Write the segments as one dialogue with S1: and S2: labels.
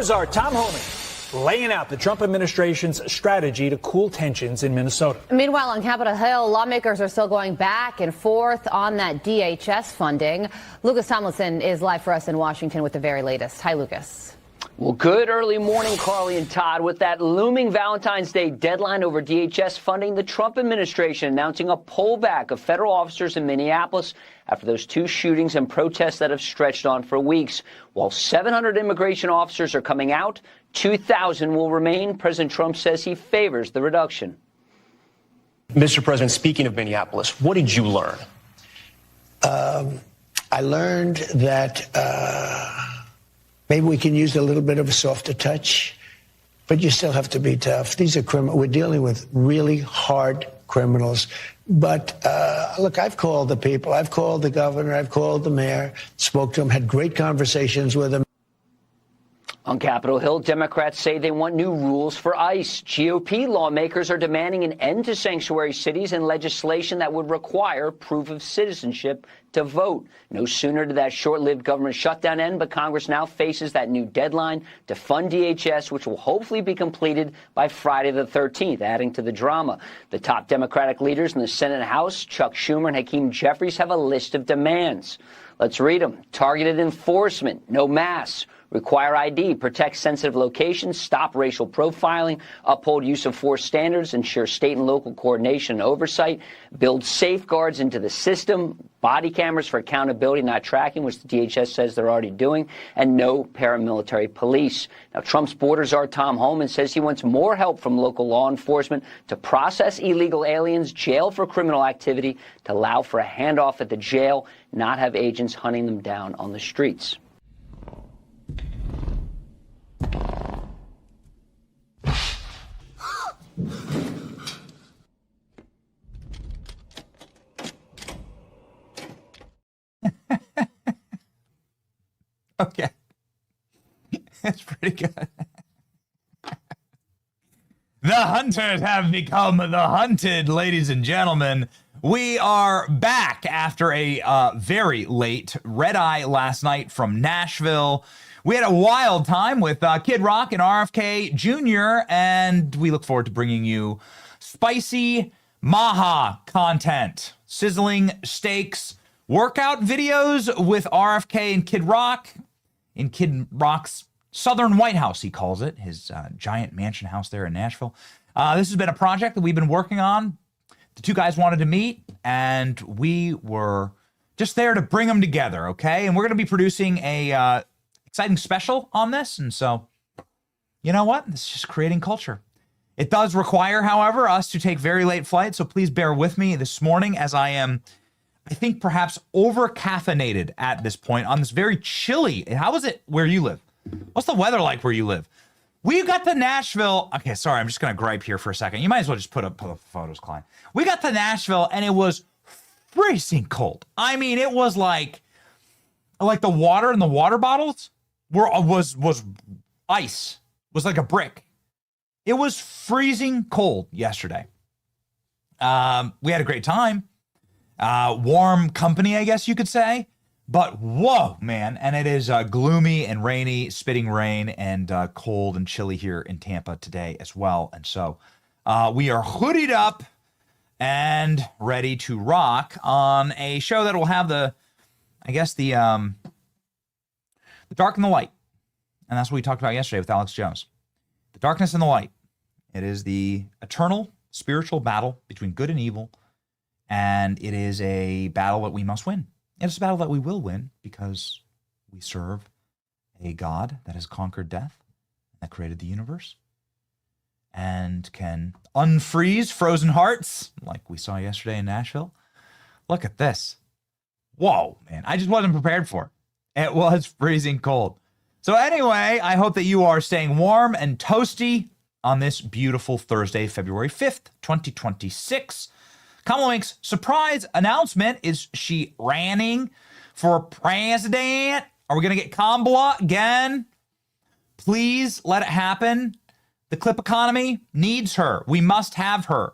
S1: Czar Tom Homan laying out the Trump administration's strategy to cool tensions in Minnesota.
S2: Meanwhile, on Capitol Hill, lawmakers are still going back and forth on that DHS funding. Lucas Tomlinson is live for us in Washington with the very latest. Hi, Lucas.
S3: Well, good early morning, Carly and Todd. With that looming Valentine's Day deadline over DHS funding, the Trump administration announcing a pullback of federal officers in Minneapolis after those two shootings and protests that have stretched on for weeks. While 700 immigration officers are coming out, 2,000 will remain. President Trump says he favors the reduction.
S4: Mr. President, speaking of Minneapolis, what did you learn?
S5: I learned that maybe we can use a little bit of a softer touch, but you still have to be tough. These are criminals. We're dealing with really hard criminals. But look, I've called the people. I've called the governor. I've called the mayor, spoke to him, had great conversations with him.
S3: On Capitol Hill, Democrats say they want new rules for ICE. GOP lawmakers are demanding an end to sanctuary cities and legislation that would require proof of citizenship to vote. No sooner did that short-lived government shutdown end, but Congress now faces that new deadline to fund DHS, which will hopefully be completed by Friday the 13th, adding to the drama. The top Democratic leaders in the Senate and House, Chuck Schumer and Hakeem Jeffries, have a list of demands. Let's read them. Targeted enforcement, no masks. Require ID, protect sensitive locations, stop racial profiling, uphold use of force standards, ensure state and local coordination and oversight, build safeguards into the system, body cameras for accountability, not tracking, which the DHS says they're already doing, and no paramilitary police. Now, Trump's border czar Tom Homan says he wants more help from local law enforcement to process illegal aliens, jail for criminal activity, to allow for a handoff at the jail, not have agents hunting them down on the streets.
S6: Okay. That's pretty good. The hunters have become the hunted, ladies and gentlemen. We are back after a very late red eye last night from Nashville. We had a wild time with Kid Rock and RFK Jr., and we look forward to bringing you spicy Maha content, sizzling steaks, workout videos with RFK and Kid Rock in Kid Rock's Southern White House, he calls it, his giant mansion house there in Nashville. This has been a project that we've been working on. The two guys wanted to meet, and we were just there to bring them together, okay? And we're going to be producing a exciting special on this, and so, you know what? It's just creating culture. It does require, however, us to take very late flights, so please bear with me this morning as I am, I think, perhaps over-caffeinated at this point on this very chilly. How is it where you live? What's the weather like where you live? We got to Nashville. Okay, sorry, I'm just going to gripe here for a second. You might as well just put up photos, Klein. We got to Nashville, and it was freezing cold. I mean, it was like the water in the water bottles was ice. Was like a brick. It was freezing cold yesterday. We had a great time. Warm company, I guess you could say. But whoa, man. And it is gloomy and rainy, spitting rain, and cold and chilly here in Tampa today as well. And so we are hoodied up and ready to rock on a show that will have the dark and the light. And that's what we talked about yesterday with Alex Jones. The darkness and the light. It is the eternal spiritual battle between good and evil. And it is a battle that we must win. And it's a battle that we will win because we serve a God that has conquered death, that created the universe, and can unfreeze frozen hearts like we saw yesterday in Nashville. Look at this. Whoa, man. I just wasn't prepared for it. It was freezing cold. So anyway, I hope that you are staying warm and toasty on this beautiful Thursday, February 5th, 2026. Kamala Wink's surprise announcement. Is she running for president? Are we going to get Kamala again? Please let it happen. The clip economy needs her. We must have her.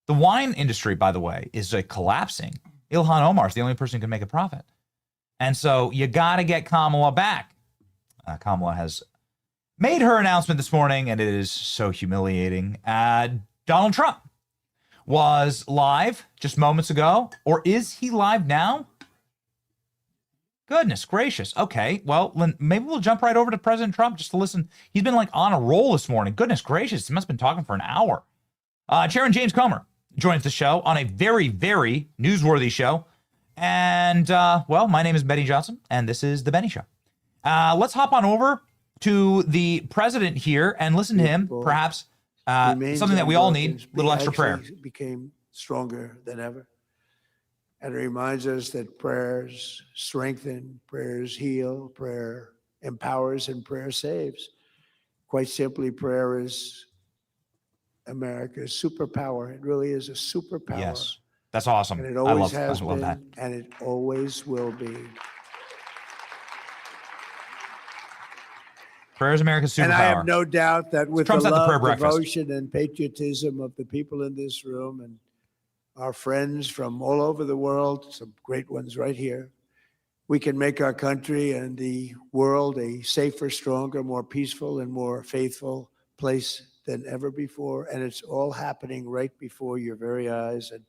S6: The wine industry, by the way, is collapsing. Ilhan Omar is the only person who can make a profit. And so you got to get Kamala back. Kamala has made her announcement this morning, and it is so humiliating. Donald Trump was live just moments ago, or is he live now? Goodness gracious. Okay, well, maybe we'll jump right over to President Trump just to listen. He's been like on a roll this morning. Goodness gracious, he must have been talking for an hour. Chairman James Comer joins the show on a very, very newsworthy show. And, well, my name is Benny Johnson, and this is The Benny Show. Let's hop on over to the president here and listen to him, perhaps something that we all need, a little extra prayer.
S5: Became stronger than ever. And it reminds us that prayers strengthen, prayers heal, prayer empowers, and prayer saves. Quite simply, prayer is America's superpower. It really is a superpower.
S6: Yes, that's awesome.
S5: And it always
S6: I love
S5: been,
S6: that.
S5: and it always will be.
S6: Prayer is America's superpower.
S5: And I have no doubt that with
S6: Trump's
S5: the
S6: at the prayer
S5: love,
S6: breakfast.
S5: devotion, and patriotism of the people in this room and our friends from all over the world, some great ones right here, we can make our country and the world a safer, stronger, more peaceful, and more faithful place than ever before. And it's all happening right before your very eyes. And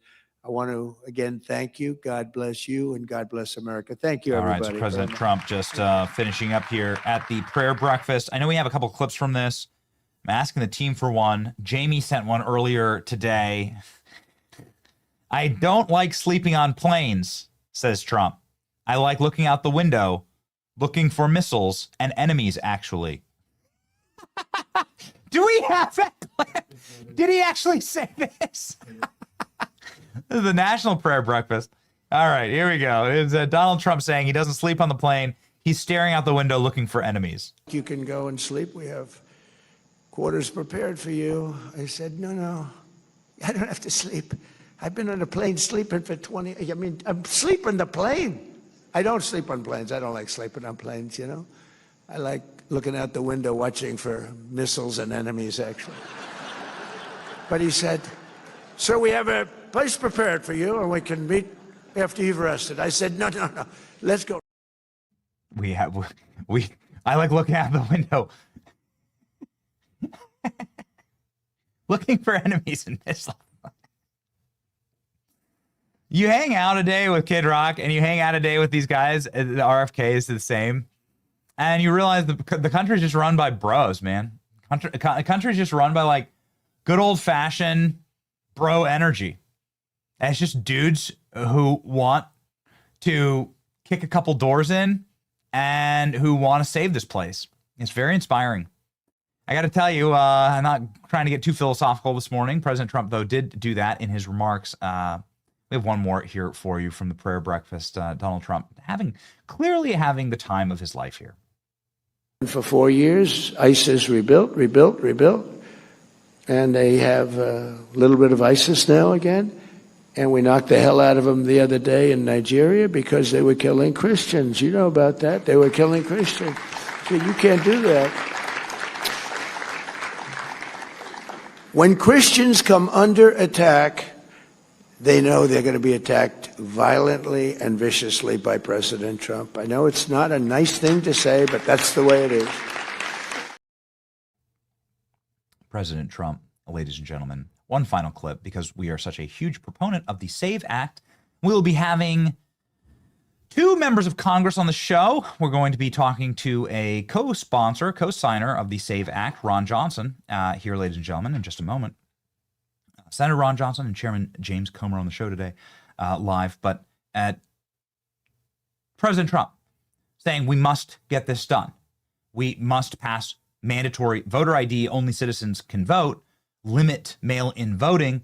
S5: I want to, again, thank you. God bless you, and God bless America. Thank you, everybody.
S6: All right, so President Trump just finishing up here at the prayer breakfast. I know we have a couple clips from this. I'm asking the team for one. Jamie sent one earlier today. I don't like sleeping on planes, says Trump. I like looking out the window, looking for missiles and enemies, actually. Do we have that plan? Did he actually say this? This is the national prayer breakfast. All right, here we go. It's Donald Trump saying he doesn't sleep on the plane. He's staring out the window looking for enemies.
S5: You can go and sleep. We have quarters prepared for you. I said, no, I don't have to sleep. I've been on a plane sleeping for 20, I'm sleeping the plane. I don't sleep on planes. I don't like sleeping on planes, you know. I like looking out the window watching for missiles and enemies, actually. But he said, sir, we have a place prepared for you, and we can meet after you've rested. I said, no, let's go.
S6: I like looking out the window. Looking for enemies and missiles. You hang out a day with Kid Rock and you hang out a day with these guys, the RFK is the same, and you realize the country's just run by bros, man. The country's just run by like good old-fashioned bro energy. And it's just dudes who want to kick a couple doors in and who want to save this place. It's very inspiring. I got to tell you, I'm not trying to get too philosophical this morning. President Trump, though, did do that in his remarks. We have one more here for you from the prayer breakfast. Donald Trump clearly having the time of his life here.
S5: For 4 years, ISIS rebuilt. And they have a little bit of ISIS now again. And we knocked the hell out of them the other day in Nigeria because they were killing Christians. You know about that. They were killing Christians. So you can't do that. When Christians come under attack, they know they're going to be attacked violently and viciously by President Trump. I know it's not a nice thing to say, but that's the way it is.
S6: President Trump, ladies and gentlemen, one final clip because we are such a huge proponent of the SAVE Act. We'll be having two members of Congress on the show. We're going to be talking to a co-signer of the SAVE Act, Ron Johnson, here, ladies and gentlemen, in just a moment. Senator Ron Johnson and Chairman James Comer on the show today, live. But at President Trump saying we must get this done. We must pass mandatory voter ID. Only citizens can vote. Limit mail-in voting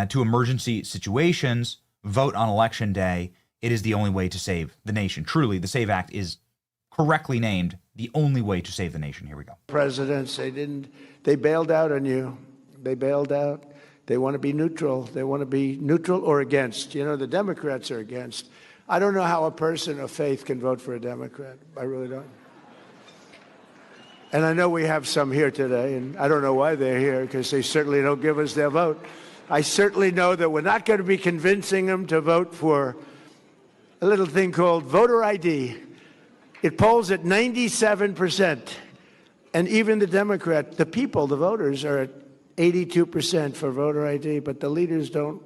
S6: to emergency situations. Vote on Election Day. It is the only way to save the nation. Truly, the SAVE Act is correctly named the only way to save the nation. Here we go.
S5: Presidents, they bailed out on you. They bailed out. They want to be neutral. They want to be neutral or against. You know, the Democrats are against. I don't know how a person of faith can vote for a Democrat. I really don't. And I know we have some here today, and I don't know why they're here, because they certainly don't give us their vote. I certainly know that we're not going to be convincing them to vote for a little thing called voter ID. It polls at 97%. And even the the people, the voters, are at 82% for voter ID, but the leaders don't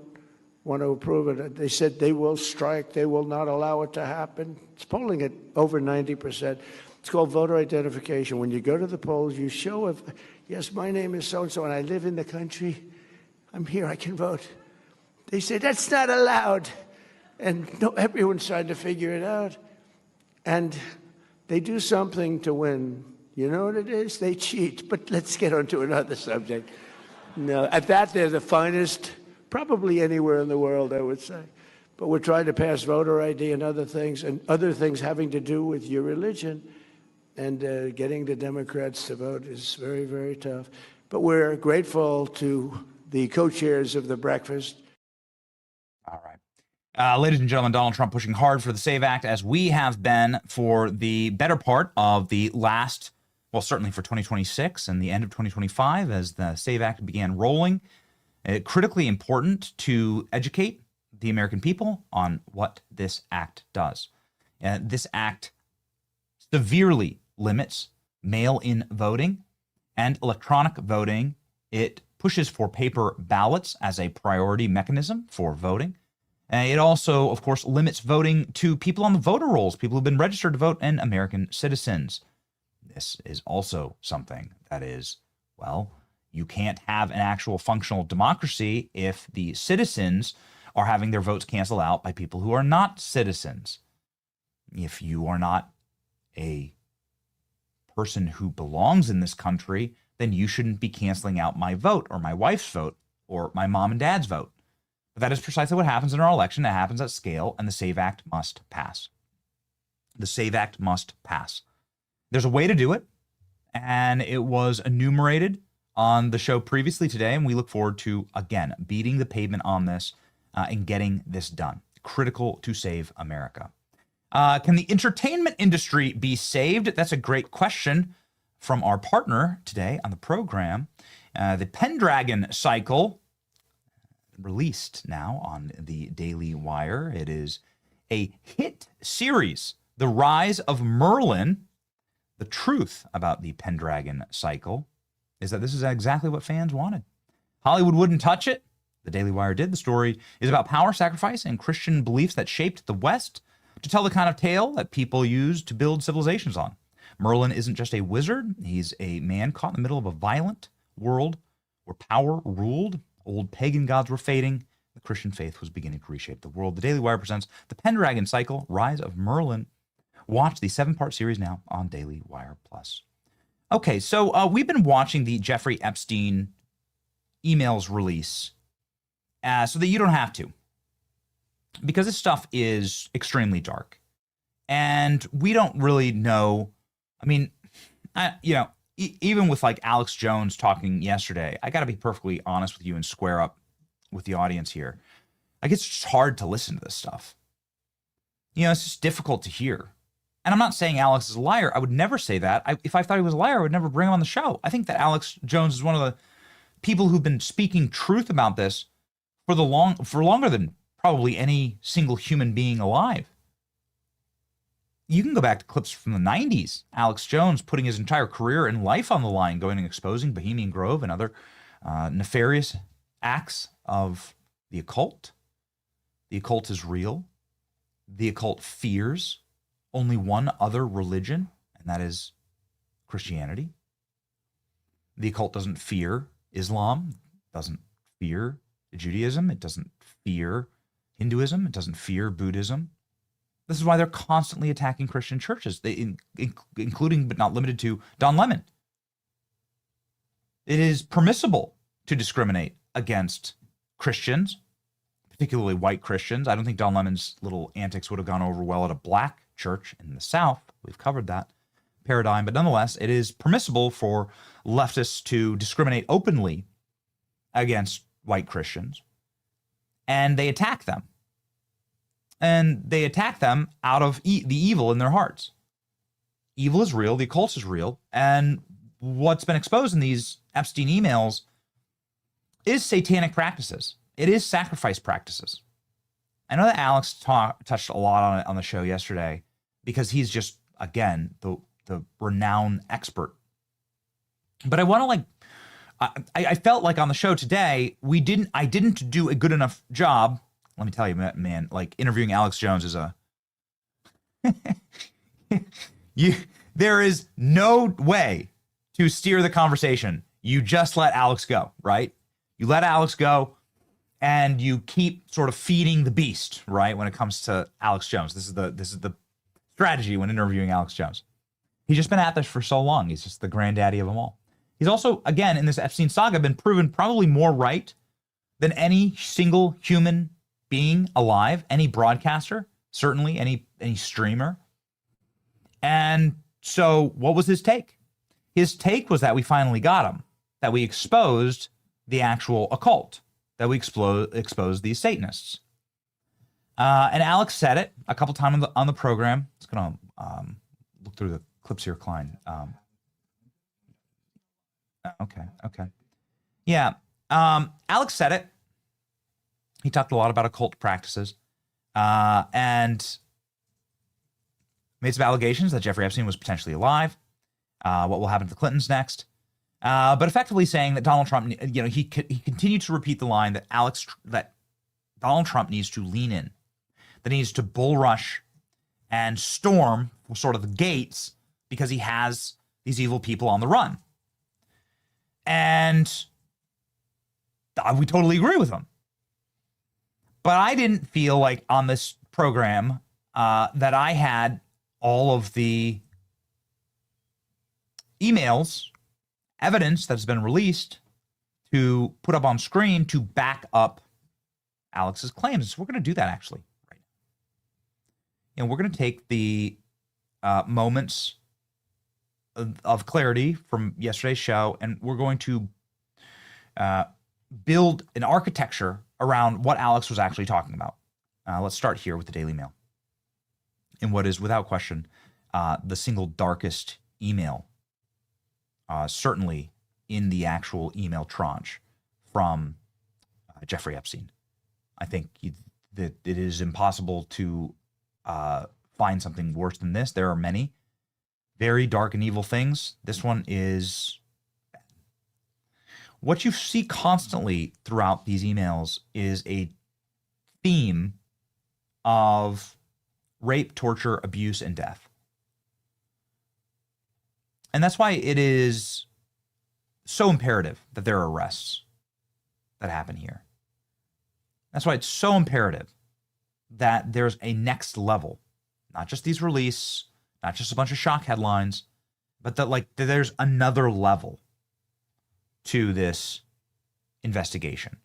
S5: want to approve it. They said they will strike. They will not allow it to happen. It's polling at over 90%. It's called voter identification. When you go to the polls, you show, yes, my name is so-and-so, and I live in the country. I'm here. I can vote. They say, that's not allowed. And no, everyone's trying to figure it out. And they do something to win. You know what it is? They cheat. But let's get on to another subject. No, at that, they're the finest, probably anywhere in the world, I would say. But we're trying to pass voter ID and other things having to do with your religion. And getting the Democrats to vote is very, very tough. But we're grateful to the co-chairs of the breakfast.
S6: All right. Ladies and gentlemen, Donald Trump pushing hard for the SAVE Act, as we have been for the better part of the last, well, certainly for 2026 and the end of 2025, as the SAVE Act began rolling. Critically important to educate the American people on what this act does. This act severely limits mail-in voting and electronic voting. It pushes for paper ballots as a priority mechanism for voting. It also, of course, limits voting to people on the voter rolls, people who've been registered to vote, and American citizens. This is also something that is, well, you can't have an actual functional democracy if the citizens are having their votes canceled out by people who are not citizens. If you are not a person who belongs in this country, then you shouldn't be canceling out my vote or my wife's vote or my mom and dad's vote. But that is precisely what happens in our election. It happens at scale, and the SAVE Act must pass. The SAVE Act must pass. There's a way to do it, and it was enumerated on the show previously today, and we look forward to, again, beating the pavement on this and getting this done. Critical to save America. Can the entertainment industry be saved? That's a great question from our partner today on the program. The Pendragon cycle, released now on the Daily Wire. It is a hit series, The Rise of Merlin. The truth about the Pendragon cycle is that this is exactly what fans wanted. Hollywood wouldn't touch it. The Daily Wire did. The story is about power, sacrifice, and Christian beliefs that shaped the West to tell the kind of tale that people use to build civilizations on. Merlin isn't just a wizard. He's a man caught in the middle of a violent world where power ruled. Old pagan gods were fading. The Christian faith was beginning to reshape the world. The Daily Wire presents The Pendragon Cycle, Rise of Merlin. Watch the 7-part series now on Daily Wire Plus. Okay, so we've been watching the Jeffrey Epstein emails release so that you don't have to, because this stuff is extremely dark. And we don't really know. I mean, even with like Alex Jones talking yesterday, I got to be perfectly honest with you and square up with the audience here. Like, it's just hard to listen to this stuff. It's just difficult to hear. And I'm not saying Alex is a liar. I would never say that. If I thought he was a liar, I would never bring him on the show. I think that Alex Jones is one of the people who've been speaking truth about this for longer than probably any single human being alive. You can go back to clips from the 90s. Alex Jones putting his entire career and life on the line, going and exposing Bohemian Grove and other nefarious acts of the occult. The occult is real. The occult fears only one other religion, and that is Christianity. The occult doesn't fear Islam, doesn't fear Judaism, it doesn't fear Hinduism, it doesn't fear Buddhism. This is why they're constantly attacking Christian churches, including but not limited to Don Lemon. It is permissible to discriminate against Christians, particularly white Christians. I don't think Don Lemon's little antics would have gone over well at a black church in the South. We've covered that paradigm. But nonetheless, it is permissible for leftists to discriminate openly against white Christians. And they attack them. And they attack them out of the evil in their hearts. Evil is real. The occult is real. And what's been exposed in these Epstein emails is satanic practices. It is sacrifice practices. I know that Alex touched a lot on it on the show yesterday because he's just, again, the renowned expert But I want to like, I felt like on the show today, I didn't do a good enough job. Let me tell you, man, like interviewing Alex Jones is there is no way to steer the conversation. You just let Alex go, right? You let Alex go and you keep sort of feeding the beast, right? When it comes to Alex Jones, this is the strategy when interviewing Alex Jones. He's just been at this for so long. He's just the granddaddy of them all. He's also, again, in this Epstein saga, been proven probably more right than any single human being alive, any broadcaster, certainly any streamer. And so what was his take? His take was that we finally got him, that we exposed the actual occult, that we exposed these Satanists. And Alex said it a couple times on the program. It's going to look through the clips here, Klein. Okay. Yeah. Alex said it. He talked a lot about occult practices and made some allegations that Jeffrey Epstein was potentially alive. What will happen to the Clintons next? But effectively saying that Donald Trump, he continued to repeat the line that that Donald Trump needs to lean in, that he needs to bull rush and storm sort of the gates because he has these evil people on the run. And we totally agree with him. But I didn't feel like on this program that I had all of the emails, evidence that's been released to put up on screen to back up Alex's claims. So we're going to do that actually right now. We're going to take the moments of clarity from yesterday's show, and we're going to build an architecture around what Alex was actually talking about. Let's start here with the Daily Mail, in what is, without question, the single darkest email, certainly in the actual email tranche from Jeffrey Epstein. I think that it is impossible to find something worse than this. There are many very dark and evil things. This one is bad. What you see constantly throughout these emails is a theme of rape, torture, abuse, and death. And that's why it is so imperative that there are arrests that happen here. That's why it's so imperative that there's a next level, not just these releases, not just a bunch of shock headlines, but that there's another level to this investigation.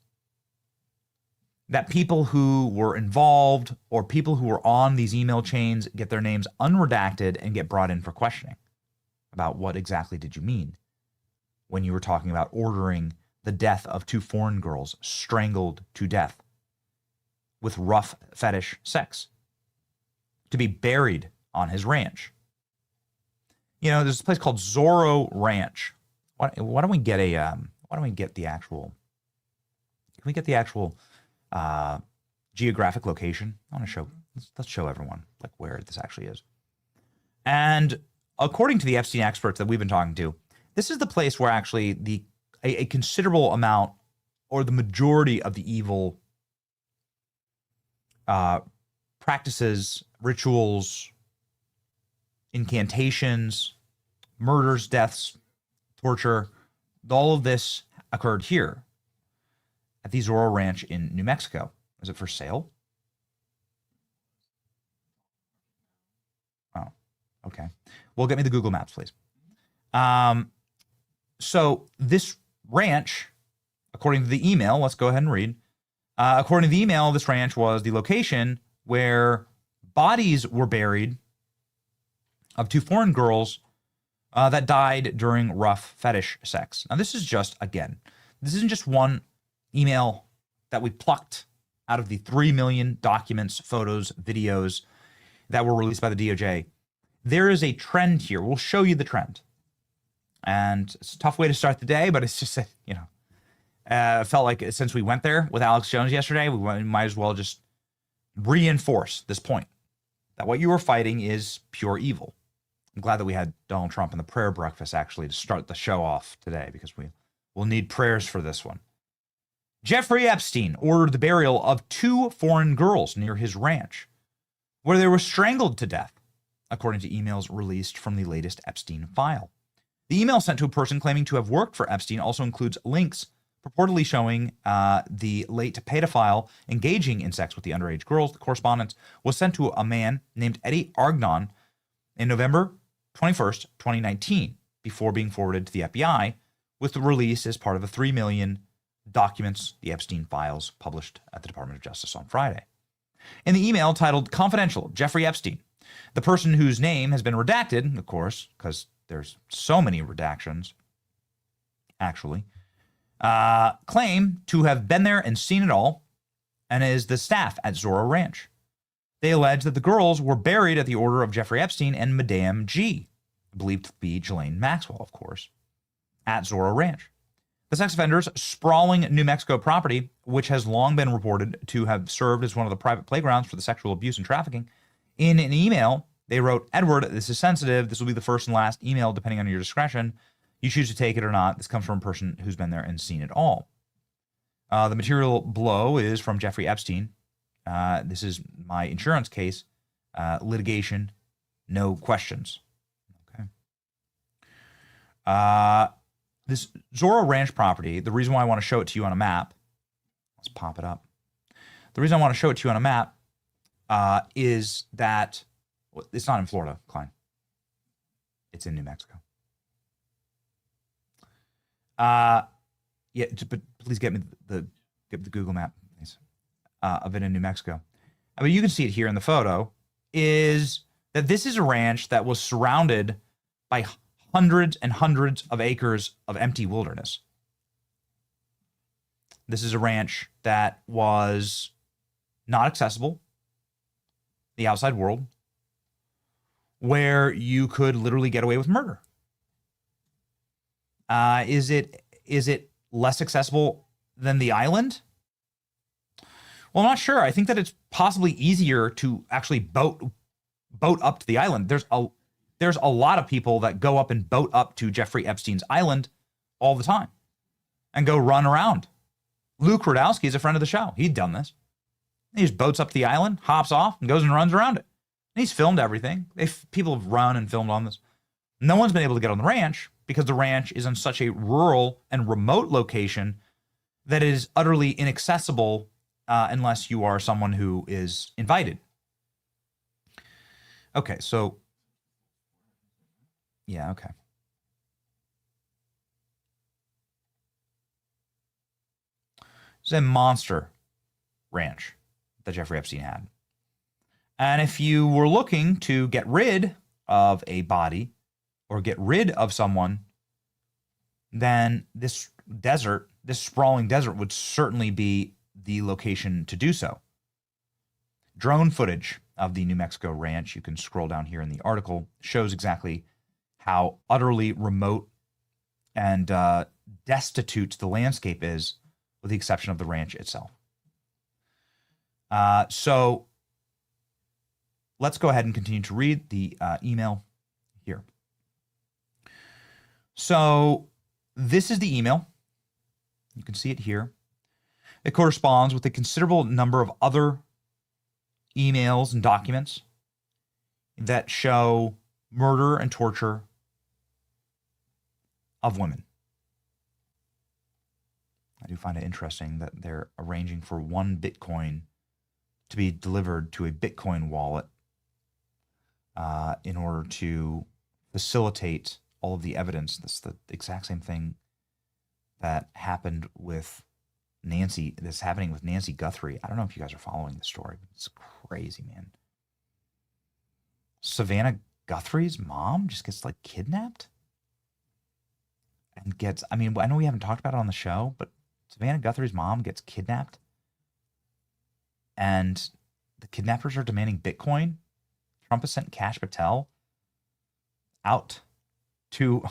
S6: That people who were involved or people who were on these email chains get their names unredacted and get brought in for questioning about what exactly did you mean when you were talking about ordering the death of 2 foreign girls strangled to death with rough fetish sex to be buried on his ranch. There's a place called Zorro Ranch. Why don't we get the actual? Can we get the actual geographic location? I want to show. Let's show everyone where this actually is. And according to the Epstein experts that we've been talking to, this is the place where actually a considerable amount or the majority of the evil practices, rituals, incantations, murders, deaths, torture, all of this occurred here at the Zorro Ranch in New Mexico. Is it for sale? Oh, okay. Well, get me the Google Maps, please. So this ranch, according to the email, let's go ahead and read. According to the email, this ranch was the location where bodies were buried of 2 foreign girls that died during rough fetish sex. Now, this is just, again, this isn't just one email that we plucked out of the 3 million documents, photos, videos that were released by the DOJ. There is a trend here. We'll show you the trend. And it's a tough way to start the day, but it's just, it felt like since we went there with Alex Jones yesterday, we might as well just reinforce this point that what you are fighting is pure evil. I'm glad that we had Donald Trump in the prayer breakfast actually to start the show off today, because we'll need prayers for this one. Jeffrey Epstein ordered the burial of 2 foreign girls near his ranch, where they were strangled to death, according to emails released from the latest Epstein file. The email sent to a person claiming to have worked for Epstein also includes links purportedly showing the late pedophile engaging in sex with the underage girls. The correspondence was sent to a man named Eddie Argnon in November 21st, 2019, before being forwarded to the FBI, with the release as part of the 3 million documents, the Epstein files, published at the Department of Justice on Friday. In the email titled Confidential, Jeffrey Epstein, the person whose name has been redacted, of course, because there's so many redactions, actually, claim to have been there and seen it all, and is the staff at Zorro Ranch. They allege that the girls were buried at the order of Jeffrey Epstein and Madame G, believed to be Ghislaine Maxwell, of course, at Zorro Ranch. The sex offender's sprawling New Mexico property, which has long been reported to have served as one of the private playgrounds for the sexual abuse and trafficking. In an email, they wrote, Edward, this is sensitive. This will be the first and last email, depending on your discretion. You choose to take it or not. This comes from a person who's been there and seen it all. The material below is from Jeffrey Epstein. This is my insurance case. Litigation, no questions. Okay. This Zorro Ranch property, the reason why I want to show it to you on a map, let's pop it up. The reason I want to show it to you on a map is that it's not in Florida, Klein. It's in New Mexico. Yeah, but please get me the Google map, please, of it in New Mexico. I mean, you can see it here in the photo, is that this is a ranch that was surrounded by hundreds and hundreds of acres of empty wilderness. This is a ranch that was not accessible, the outside world, where you could literally get away with murder. Is it less accessible than the island? Well, I'm not sure. I think that it's possibly easier to actually boat up to the island. There's a lot of people that go up and boat up to Jeffrey Epstein's island all the time and go run around. Luke Rudowski is a friend of the show. He'd done this. He just boats up to the island, hops off, and goes and runs around it. And he's filmed everything. People have run and filmed on this. No one's been able to get on the ranch because the ranch is in such a rural and remote location that it is utterly inaccessible unless you are someone who is invited. Okay, so yeah, okay. It's a monster ranch that Jeffrey Epstein had. And if you were looking to get rid of a body or get rid of someone, then this desert, this sprawling desert, would certainly be the location to do so. Drone footage of the New Mexico ranch, you can scroll down here in the article, shows exactly how utterly remote and destitute the landscape is, with the exception of the ranch itself. So let's go ahead and continue to read the email here. So this is the email. You can see it here. It corresponds with a considerable number of other emails and documents that show murder and torture of women. I do find it interesting that they're arranging for 1 Bitcoin to be delivered to a Bitcoin wallet in order to facilitate all of the evidence. That's the exact same thing that happened with Nancy. That's happening with Nancy Guthrie. I don't know if you guys are following the story. It's crazy, man. Savannah Guthrie's mom just gets like kidnapped and gets, I mean, I know we haven't talked about it on the show, but Savannah Guthrie's mom gets kidnapped and the kidnappers are demanding Bitcoin. Trump has sent Kash Patel out to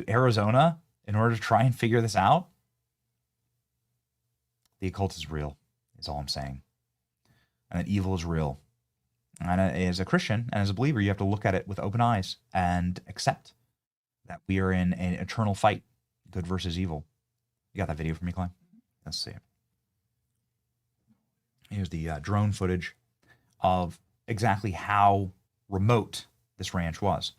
S6: Arizona in order to try and figure this out. The occult is real, is all I'm saying. And that evil is real. And as a Christian and as a believer, you have to look at it with open eyes and accept that we are in an eternal fight, good versus evil. You got that video for me, Klein? Let's see it. Here's the drone footage of exactly how remote this ranch was.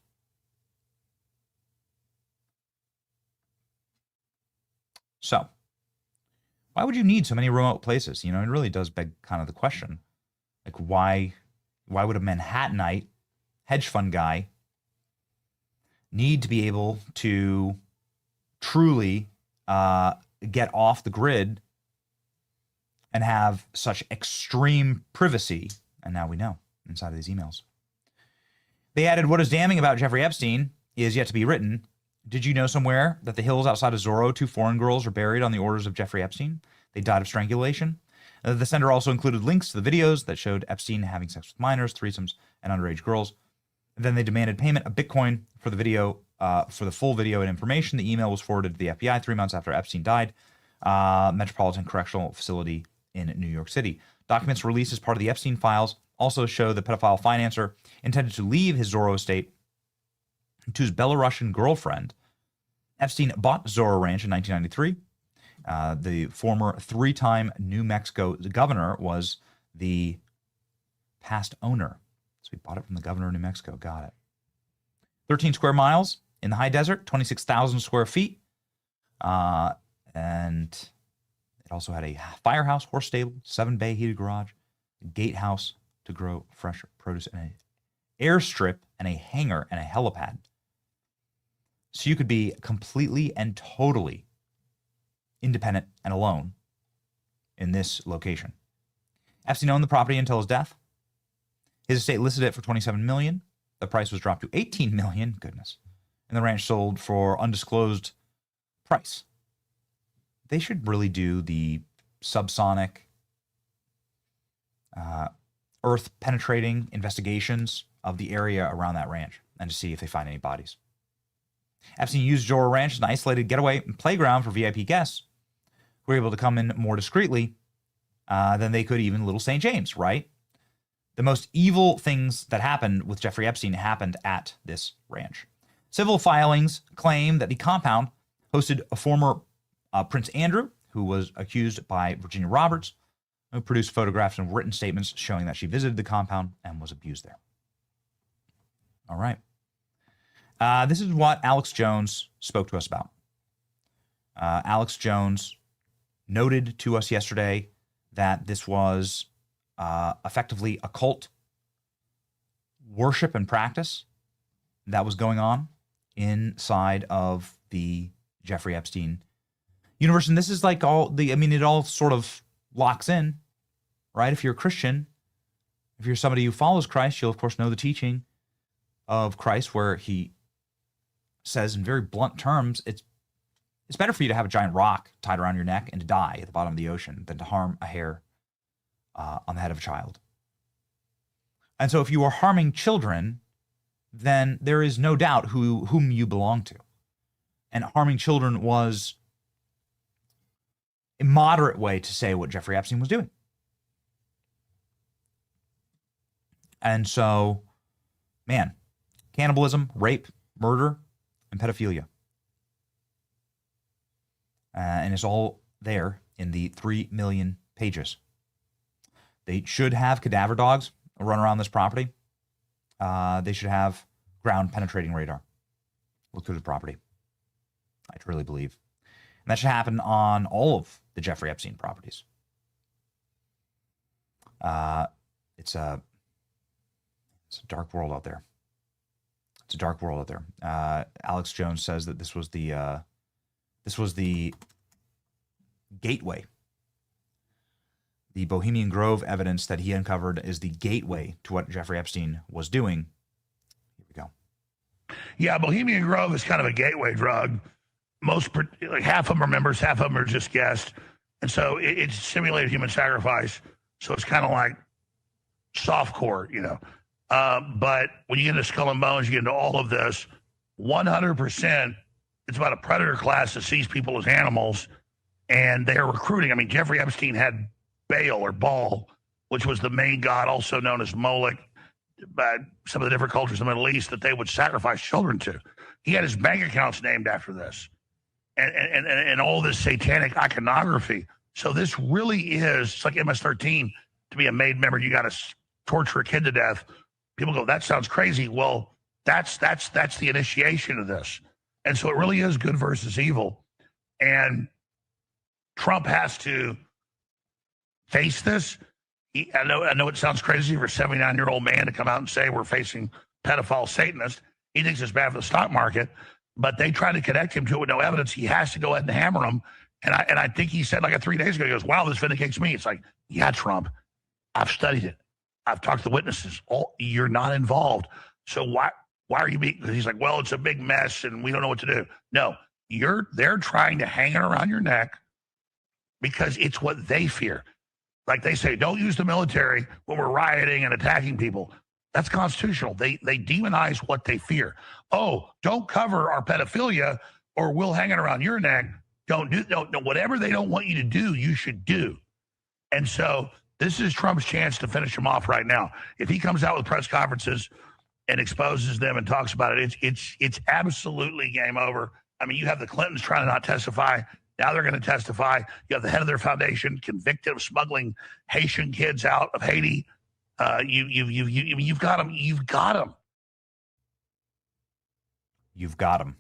S6: So, why would you need so many remote places? You know, it really does beg kind of the question. Like, why would a Manhattanite hedge fund guy need to be able to truly get off the grid and have such extreme privacy? And now we know inside of these emails. They added, what is damning about Jeffrey Epstein is yet to be written. Did you know somewhere that the hills outside of Zorro, 2 foreign girls are buried on the orders of Jeffrey Epstein? They died of strangulation. The sender also included links to the videos that showed Epstein having sex with minors, threesomes, and underage girls. And then they demanded payment of Bitcoin for the video, for the full video and information. The email was forwarded to the FBI 3 months after Epstein died. Metropolitan Correctional Facility in New York City. Documents released as part of the Epstein files also show the pedophile financer intended to leave his Zorro estate to his Belarusian girlfriend. Epstein bought Zorro Ranch in 1993. The former 3-time New Mexico governor was the past owner. So he bought it from the governor of New Mexico. Got it. 13 square miles in the high desert, 26,000 square feet. And it also had a firehouse, horse stable, 7-bay heated garage, a gatehouse to grow fresh produce, and an airstrip and a hangar and a helipad. So you could be completely and totally independent and alone in this location. Epstein owned the property until his death. His estate listed it for $27 million. The price was dropped to $18 million. Goodness. And the ranch sold for undisclosed price. They should really do the subsonic, earth penetrating investigations of the area around that ranch and to see if they find any bodies. Epstein used Zorro Ranch as an isolated getaway and playground for VIP guests who were able to come in more discreetly than they could even Little St. James, right? The most evil things that happened with Jeffrey Epstein happened at this ranch. Civil filings claim that the compound hosted a former Prince Andrew, who was accused by Virginia Roberts, who produced photographs and written statements showing that she visited the compound and was abused there. All right. This is what Alex Jones spoke to us about. Alex Jones noted to us yesterday that this was effectively a cult worship and practice that was going on inside of the Jeffrey Epstein universe. And this is like it all sort of locks in, right? If you're a Christian, if you're somebody who follows Christ, you'll of course know the teaching of Christ where he says in very blunt terms, it's better for you to have a giant rock tied around your neck and to die at the bottom of the ocean than to harm a hair on the head of a child. And so if you are harming children, then there is no doubt whom you belong to. And harming children was a moderate way to say what Jeffrey Epstein was doing. And so, man, cannibalism, rape, murder, and pedophilia. And it's all there in the 3 million pages. They should have cadaver dogs run around this property. They should have ground penetrating radar look through the property. I truly believe. And that should happen on all of the Jeffrey Epstein properties. It's a dark world out there. It's a dark world out there. Alex Jones says that this was the gateway. The Bohemian Grove evidence that he uncovered is the gateway to what Jeffrey Epstein was doing. Here we go.
S7: Yeah, Bohemian Grove is kind of a gateway drug. Half of them are members, half of them are just guests. And so it's simulated human sacrifice. So it's kind of like softcore, you know. But when you get into Skull and Bones, you get into all of this. 100%, it's about a predator class that sees people as animals, and they are recruiting. I mean, Jeffrey Epstein had Baal or Baal, which was the main god, also known as Moloch. some of the different cultures in the Middle East that they would sacrifice children to. He had his bank accounts named after this, and all this satanic iconography. So this really is, it's like MS-13. To be a made member, you got to torture a kid to death. People go, that sounds crazy. Well, that's the initiation of this. And so it really is good versus evil. And Trump has to face this. I know it sounds crazy for a 79-year-old man to come out and say we're facing pedophile Satanists. He thinks it's bad for the stock market, but they try to connect him to it with no evidence. He has to go ahead and hammer him. And I think he said like 3 days ago, he goes, wow, this vindicates me. It's like, yeah, Trump, I've studied it. I've talked to the witnesses. You're not involved. So why are you being, because he's like, well, it's a big mess and we don't know what to do. No, they're trying to hang it around your neck because it's what they fear. Like they say, don't use the military when we're rioting and attacking people. That's constitutional. They demonize what they fear. Oh, don't cover our pedophilia or we'll hang it around your neck. Don't whatever they don't want you to do, you should do. And so this is Trump's chance to finish him off right now. If he comes out with press conferences and exposes them and talks about it, it's absolutely game over. I mean, you have the Clintons trying to not testify. Now they're going to testify. You have the head of their foundation convicted of smuggling Haitian kids out of Haiti. You've got them. You've got them.
S6: You've got them.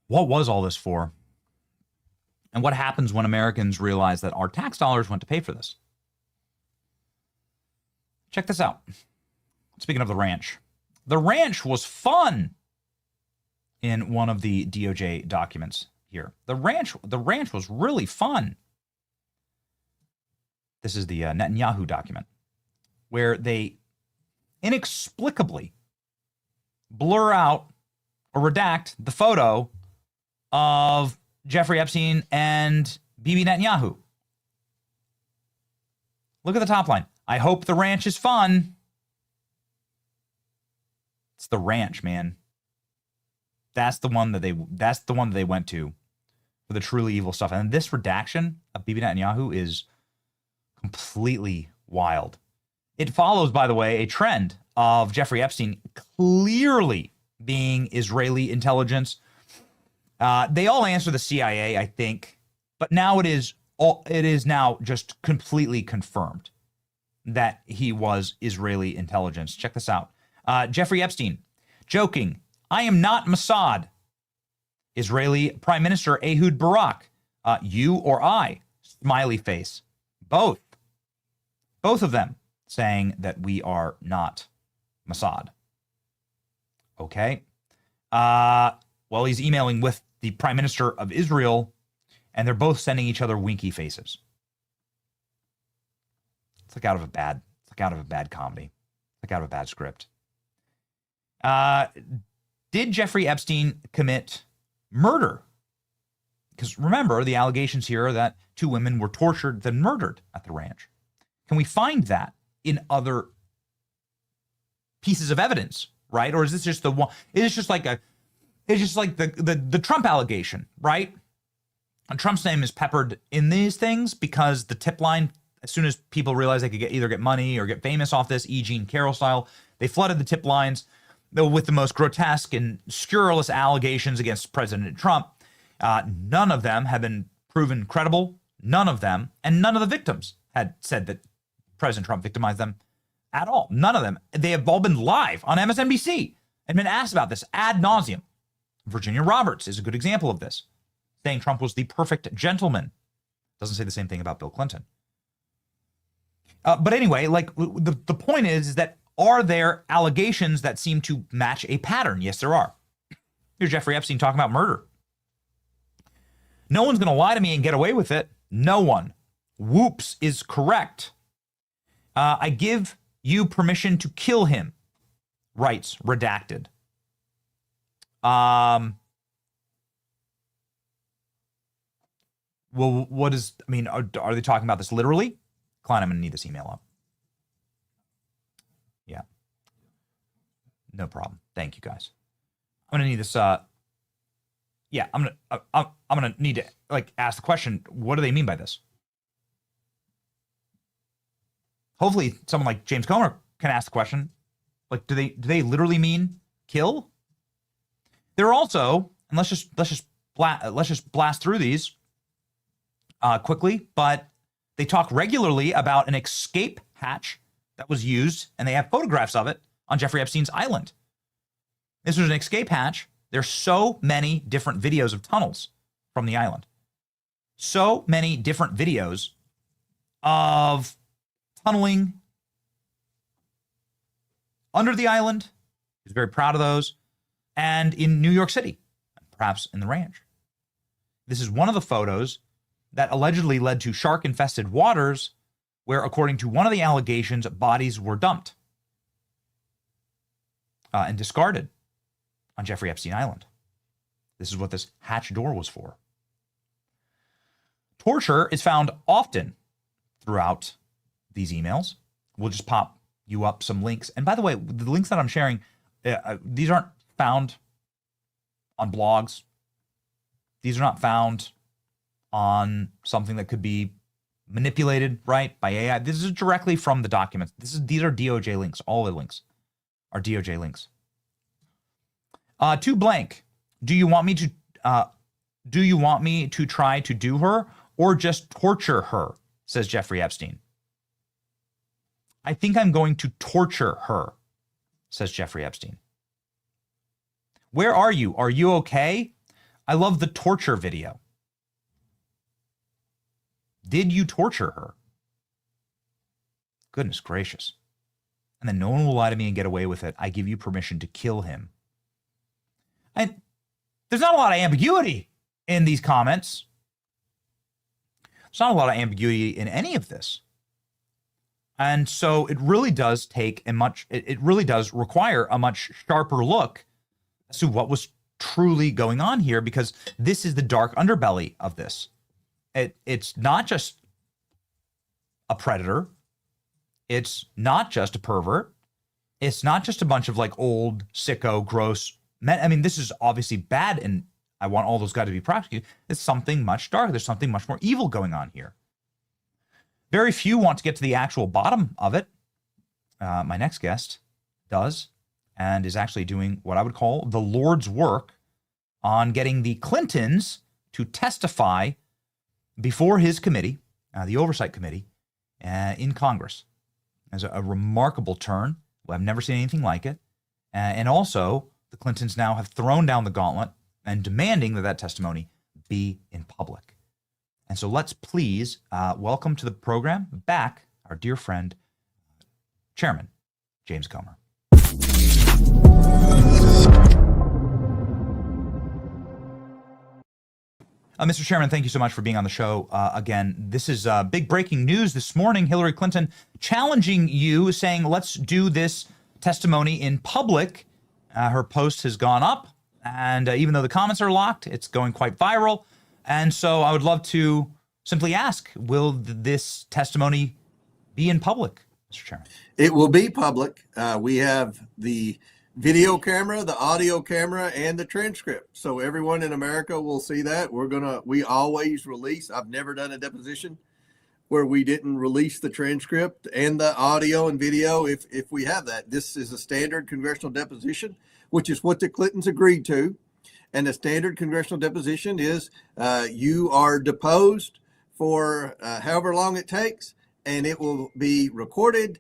S6: What was all this for? And what happens when Americans realize that our tax dollars went to pay for this? Check this out. Speaking of the ranch was fun. In one of the DOJ documents here, the ranch was really fun. This is the Netanyahu document, where they inexplicably blur out or redact the photo of Jeffrey Epstein and Bibi Netanyahu. Look at the top line. I hope the ranch is fun. It's the ranch, man. That's the one that they went to for the truly evil stuff. And this redaction of Bibi Netanyahu is completely wild. It follows, by the way, a trend of Jeffrey Epstein clearly being Israeli intelligence. They all answer the CIA, I think, but now it is now just completely confirmed that he was Israeli intelligence. Check this out. Jeffrey Epstein, joking, I am not Mossad. Israeli Prime Minister Ehud Barak, you or I, smiley face. Both of them saying that we are not Mossad. Okay. Well, he's emailing with the Prime Minister of Israel, and they're both sending each other winky faces. It's like out of a bad comedy. It's like out of a bad script. Did Jeffrey Epstein commit murder? Because remember, the allegations here are that 2 women were tortured, then murdered at the ranch. Can we find that in other pieces of evidence, right? Or is this just the one? It's just like the Trump allegation, right? And Trump's name is peppered in these things because the tip line, as soon as people realized they could either get money or get famous off this, E. Jean Carroll style, they flooded the tip lines with the most grotesque and scurrilous allegations against President Trump. None of them have been proven credible. None of them. And none of the victims had said that President Trump victimized them at all. None of them. They have all been live on MSNBC and been asked about this ad nauseum. Virginia Roberts is a good example of this, saying Trump was the perfect gentleman. Doesn't say the same thing about Bill Clinton. But anyway, like the point is that are there allegations that seem to match a pattern? Yes, there are. Here's Jeffrey Epstein talking about murder. No one's going to lie to me and get away with it. No one. Whoops is correct. I give you permission to kill him. Rights redacted. Well, what is, I mean, are they talking about this literally? Klein, I'm going to need this email up. Yeah. No problem. Thank you, guys. I'm going to need this. Yeah, I'm going to need to like ask the question, what do they mean by this? Hopefully someone like James Comer can ask the question, like, do they literally mean kill? There are also, and let's just blast through these quickly, but they talk regularly about an escape hatch that was used, and they have photographs of it on Jeffrey Epstein's island. This was an escape hatch. There's so many different videos of tunnels from the island. So many different videos of tunneling under the island. He's very proud of those. And in New York City, perhaps in the ranch. This is one of the photos that allegedly led to shark-infested waters, where, according to one of the allegations, bodies were dumped and discarded on Jeffrey Epstein Island. This is what this hatch door was for. Torture is found often throughout these emails. We'll just pop you up some links. And by the way, the links that I'm sharing, these aren't found on blogs. These are not found on something that could be manipulated, right, by AI. This is directly from the documents. These are DOJ links. All the links are DOJ links. To blank. Do you want me to try to do her or just torture her? Says Jeffrey Epstein. I think I'm going to torture her, says Jeffrey Epstein. Where are you? Are you okay? I love the torture video. Did you torture her? Goodness gracious. And then no one will lie to me and get away with it. I give you permission to kill him. And there's not a lot of ambiguity in these comments. There's not a lot of ambiguity in any of this. And so it really does it really does require a much sharper look as to what was truly going on here, because this is the dark underbelly of this. It's not just a predator. It's not just a pervert. It's not just a bunch of like old, sicko, gross men. I mean, this is obviously bad, and I want all those guys to be prosecuted. It's something much darker. There's something much more evil going on here. Very few want to get to the actual bottom of it. My next guest does, and is actually doing what I would call the Lord's work on getting the Clintons to testify before his committee, the Oversight Committee, in Congress. As a remarkable turn. I've never seen anything like it. And also, the Clintons now have thrown down the gauntlet and demanding that testimony be in public. And so let's please welcome to the program back our dear friend, Chairman James Comer. Mr. Chairman, thank you so much for being on the show again. This is big breaking news this morning. Hillary Clinton challenging you, saying, let's do this testimony in public. Her post has gone up, and even though the comments are locked, it's going quite viral. And so I would love to simply ask, will this testimony be in public, Mr. Chairman?
S8: It will be public. We have the video camera, the audio camera, and the transcript. So everyone in America will see that. We always release. I've never done a deposition where we didn't release the transcript and the audio and video if we have that. This is a standard congressional deposition, which is what the Clintons agreed to. And the standard congressional deposition is you are deposed for however long it takes, and it will be recorded,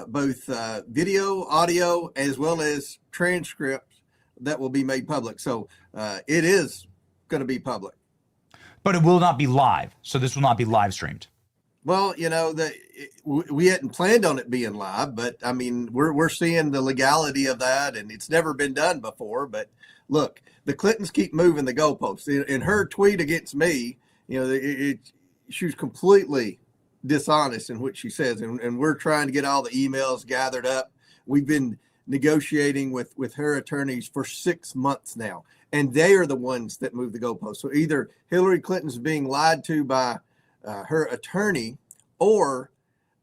S8: both video, audio, as well as transcripts that will be made public. So it is going to be public.
S6: But it will not be live. So this will not be live streamed.
S8: Well, you know, we hadn't planned on it being live, but I mean, we're seeing the legality of that, and it's never been done before. But look, the Clintons keep moving the goalposts. In her tweet against me, you know, she was completely dishonest in what she says, and we're trying to get all the emails gathered up. We've been negotiating with her attorneys for 6 months now, and they are the ones that move the goalposts. So either Hillary Clinton's being lied to by her attorney, or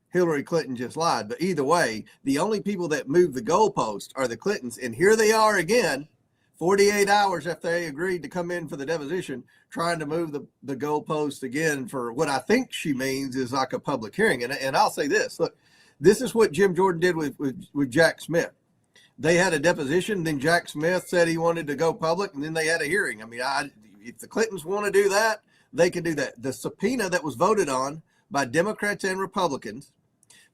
S8: Hillary Clinton just lied. But either way, the only people that move the goalpost are the Clintons, and here they are again, 48 hours after they agreed to come in for the deposition, trying to move the goalpost again for what I think she means is like a public hearing. And I'll say this, look, This is what Jim Jordan did with Jack Smith. They had a deposition, then Jack Smith said he wanted to go public, and then they had a hearing. I mean, if the Clintons want to do that, they can do that. The subpoena that was voted on by Democrats and Republicans,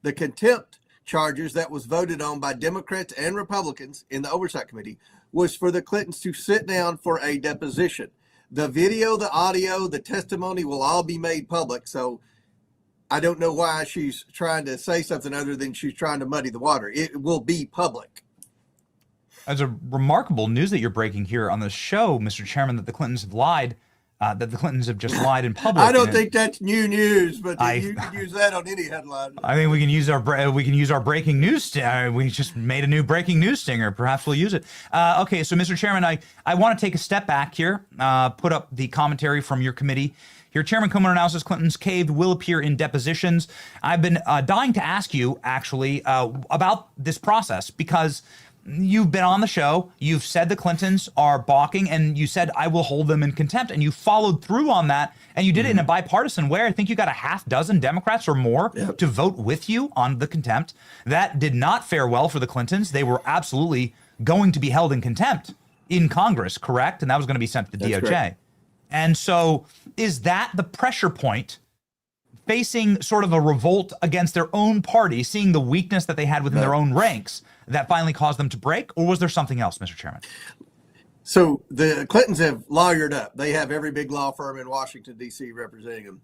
S8: the contempt charges that was voted on by Democrats and Republicans in the Oversight Committee, was for the Clintons to sit down for a deposition. The video, the audio, the testimony will all be made public. So I don't know why she's trying to say something other than she's trying to muddy the water. It will be public.
S6: As a remarkable news that you're breaking here on the show, Mr. Chairman, that the Clintons have lied, that the Clintons have just lied in public.
S8: I don't think that's new news, but you can use that on any headline.
S6: I think we can use our breaking news. We just made a new breaking news stinger. Perhaps we'll use it. Okay, so Mr. Chairman, I want to take a step back here, put up the commentary from your committee. Here, Chairman Comer announces Clinton's caved will appear in depositions. I've been dying to ask you, actually, about this process, because you've been on the show, you've said the Clintons are balking, and you said, I will hold them in contempt, and you followed through on that, and you did it in a bipartisan way. I think you got a half dozen Democrats or more to vote with you on the contempt. That did not fare well for the Clintons. They were absolutely going to be held in contempt in Congress, correct? And that was going to be sent to the DOJ. Correct. And so is that the pressure point facing sort of a revolt against their own party, seeing the weakness that they had within their own ranks, that finally caused them to break? Or was there something else, Mr. Chairman?
S8: So the Clintons have lawyered up. They have every big law firm in Washington, D.C. representing them.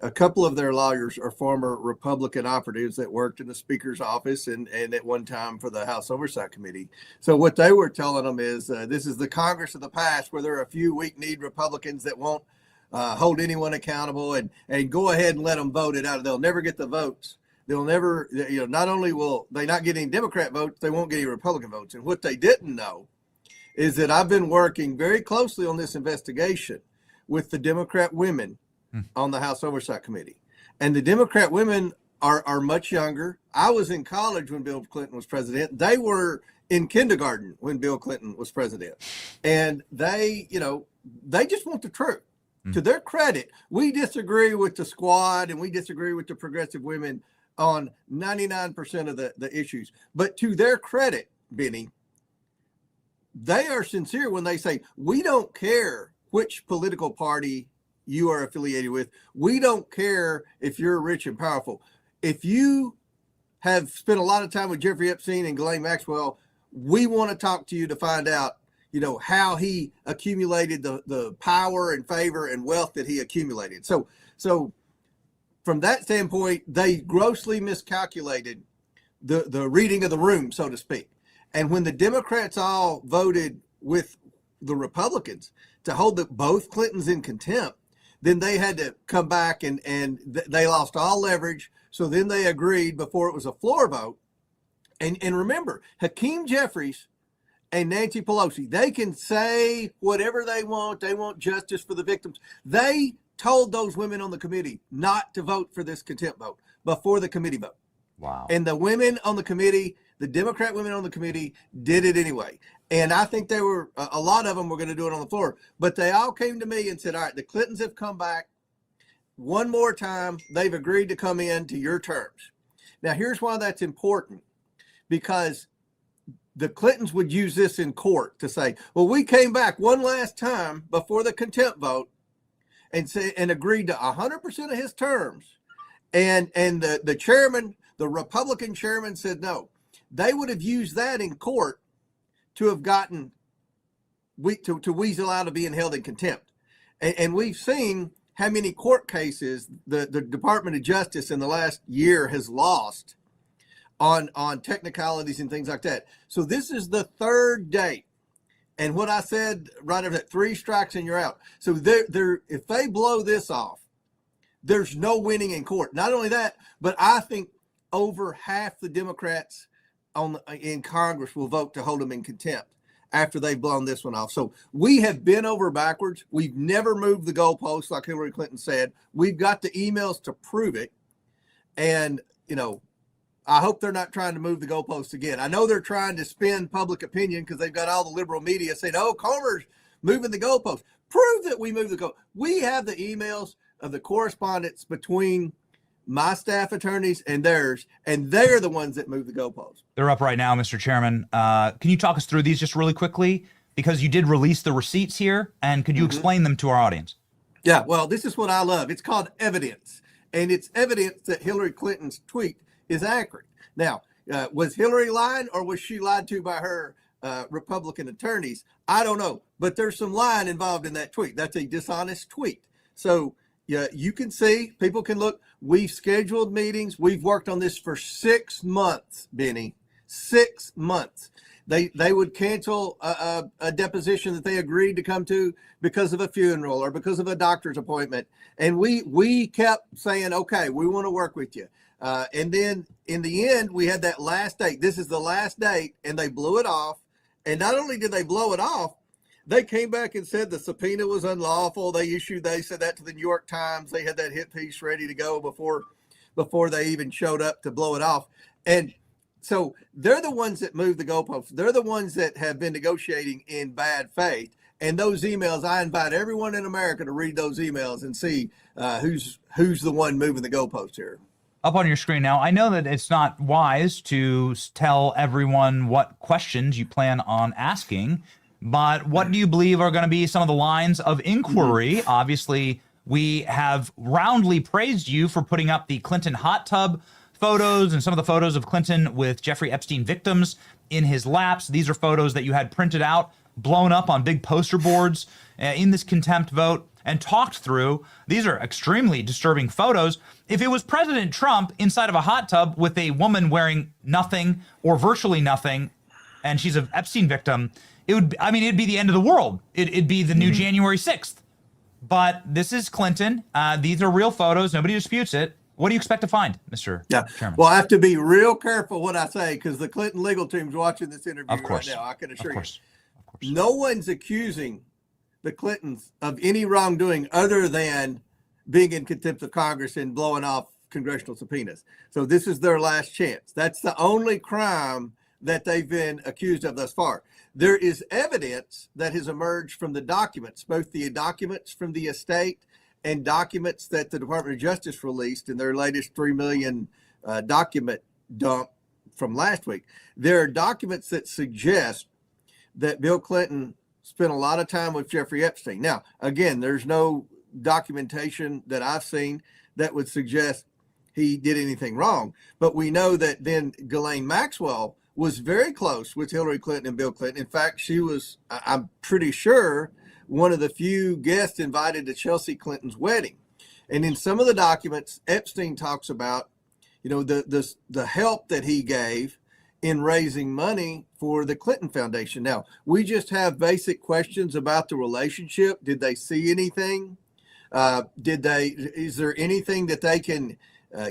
S8: A couple of their lawyers are former Republican operatives that worked in the Speaker's office and at one time for the House Oversight Committee. So what they were telling them is this is the Congress of the past, where there are a few weak-kneed Republicans that won't hold anyone accountable and go ahead and let them vote it out. They'll never get the votes. They'll never, not only will they not get any Democrat votes, they won't get any Republican votes. And what they didn't know is that I've been working very closely on this investigation with the Democrat women on the House Oversight Committee. And the Democrat women are much younger. I was in college when Bill Clinton was president. They were in kindergarten when Bill Clinton was president. And they just want the truth. To their credit, we disagree with the squad and we disagree with the progressive women on 99% of the issues. But to their credit, Benny, they are sincere when they say, we don't care which political party you are affiliated with. We don't care if you're rich and powerful. If you have spent a lot of time with Jeffrey Epstein and Ghislaine Maxwell, we want to talk to you to find out, how he accumulated the power and favor and wealth that he accumulated. So from that standpoint, they grossly miscalculated the reading of the room, so to speak. And when the Democrats all voted with the Republicans to hold both Clintons in contempt, then they had to come back and they lost all leverage. So then they agreed before it was a floor vote. And remember, Hakeem Jeffries and Nancy Pelosi, they can say whatever they want. They want justice for the victims. They told those women on the committee not to vote for this contempt vote before the committee vote.
S6: Wow.
S8: And the women on the committee, the Democrat women on the committee, did it anyway. And I think they were, a lot of them were going to do it on the floor. But they all came to me and said, all right, the Clintons have come back one more time. They've agreed to come in to your terms. Now, here's why that's important. Because the Clintons would use this in court to say, well, we came back one last time before the contempt vote and agreed to 100% of his terms. And the chairman, the Republican chairman, said no. They would have used that in court to have gotten to weasel out of being held in contempt. And we've seen how many court cases the Department of Justice in the last year has lost on technicalities and things like that. So this is the third date. And what I said right after that, 3 strikes and you're out. So if they blow this off, there's no winning in court. Not only that, but I think over half the Democrats in Congress will vote to hold them in contempt after they've blown this one off. So we have been over backwards. We've never moved the goalposts like Hillary Clinton said. We've got the emails to prove it. And, I hope they're not trying to move the goalposts again. I know they're trying to spin public opinion because they've got all the liberal media saying, oh, Comer's moving the goalposts. Prove that we moved the goalposts. We have the emails of the correspondence between my staff attorneys and theirs, and they're the ones that move the goalposts.
S6: They're up right now, Mr. Chairman. Can you talk us through these just really quickly? Because you did release the receipts here, and could you explain them to our audience?
S8: Yeah, well, this is what I love. It's called evidence, and it's evidence that Hillary Clinton's tweet is accurate. Now, was Hillary lying, or was she lied to by her Republican attorneys? I don't know, but there's some lying involved in that tweet. That's a dishonest tweet. So yeah, you can see, people can look. We've scheduled meetings. We've worked on this for 6 months, Benny. 6 months. They would cancel a deposition that they agreed to come to because of a funeral or because of a doctor's appointment. And we kept saying, okay, we want to work with you. And then in the end, we had that last date. This is the last date, and they blew it off. And not only did they blow it off, they came back and said the subpoena was unlawful. They said that to the New York Times. They had that hit piece ready to go before they even showed up to blow it off. And so they're the ones that move the goalposts. They're the ones that have been negotiating in bad faith. And those emails, I invite everyone in America to read those emails and see who's the one moving the goalposts here.
S6: Up on your screen now, I know that it's not wise to tell everyone what questions you plan on asking, but what do you believe are going to be some of the lines of inquiry? Obviously, we have roundly praised you for putting up the Clinton hot tub photos and some of the photos of Clinton with Jeffrey Epstein victims in his laps. These are photos that you had printed out, blown up on big poster boards in this contempt vote and talked through. These are extremely disturbing photos. If it was President Trump inside of a hot tub with a woman wearing nothing or virtually nothing, and she's an Epstein victim, it'd be the end of the world. It'd be the new January 6th. But this is Clinton. These are real photos. Nobody disputes it. What do you expect to find, Mr. Chairman?
S8: Well, I have to be real careful what I say because the Clinton legal team's watching this interview right now. I can assure you. No one's accusing the Clintons of any wrongdoing other than being in contempt of Congress and blowing off congressional subpoenas. So this is their last chance. That's the only crime that they've been accused of thus far. There is evidence that has emerged from the documents, both the documents from the estate and documents that the Department of Justice released in their latest 3 million document dump from last week. There are documents that suggest that Bill Clinton spent a lot of time with Jeffrey Epstein. Now, again, there's no documentation that I've seen that would suggest he did anything wrong. But we know that then Ghislaine Maxwell was very close with Hillary Clinton and Bill Clinton. In fact, she was, I'm pretty sure, one of the few guests invited to Chelsea Clinton's wedding. And in some of the documents, Epstein talks about, the help that he gave in raising money for the Clinton Foundation. Now, we just have basic questions about the relationship. Did they see anything? Is there anything that they can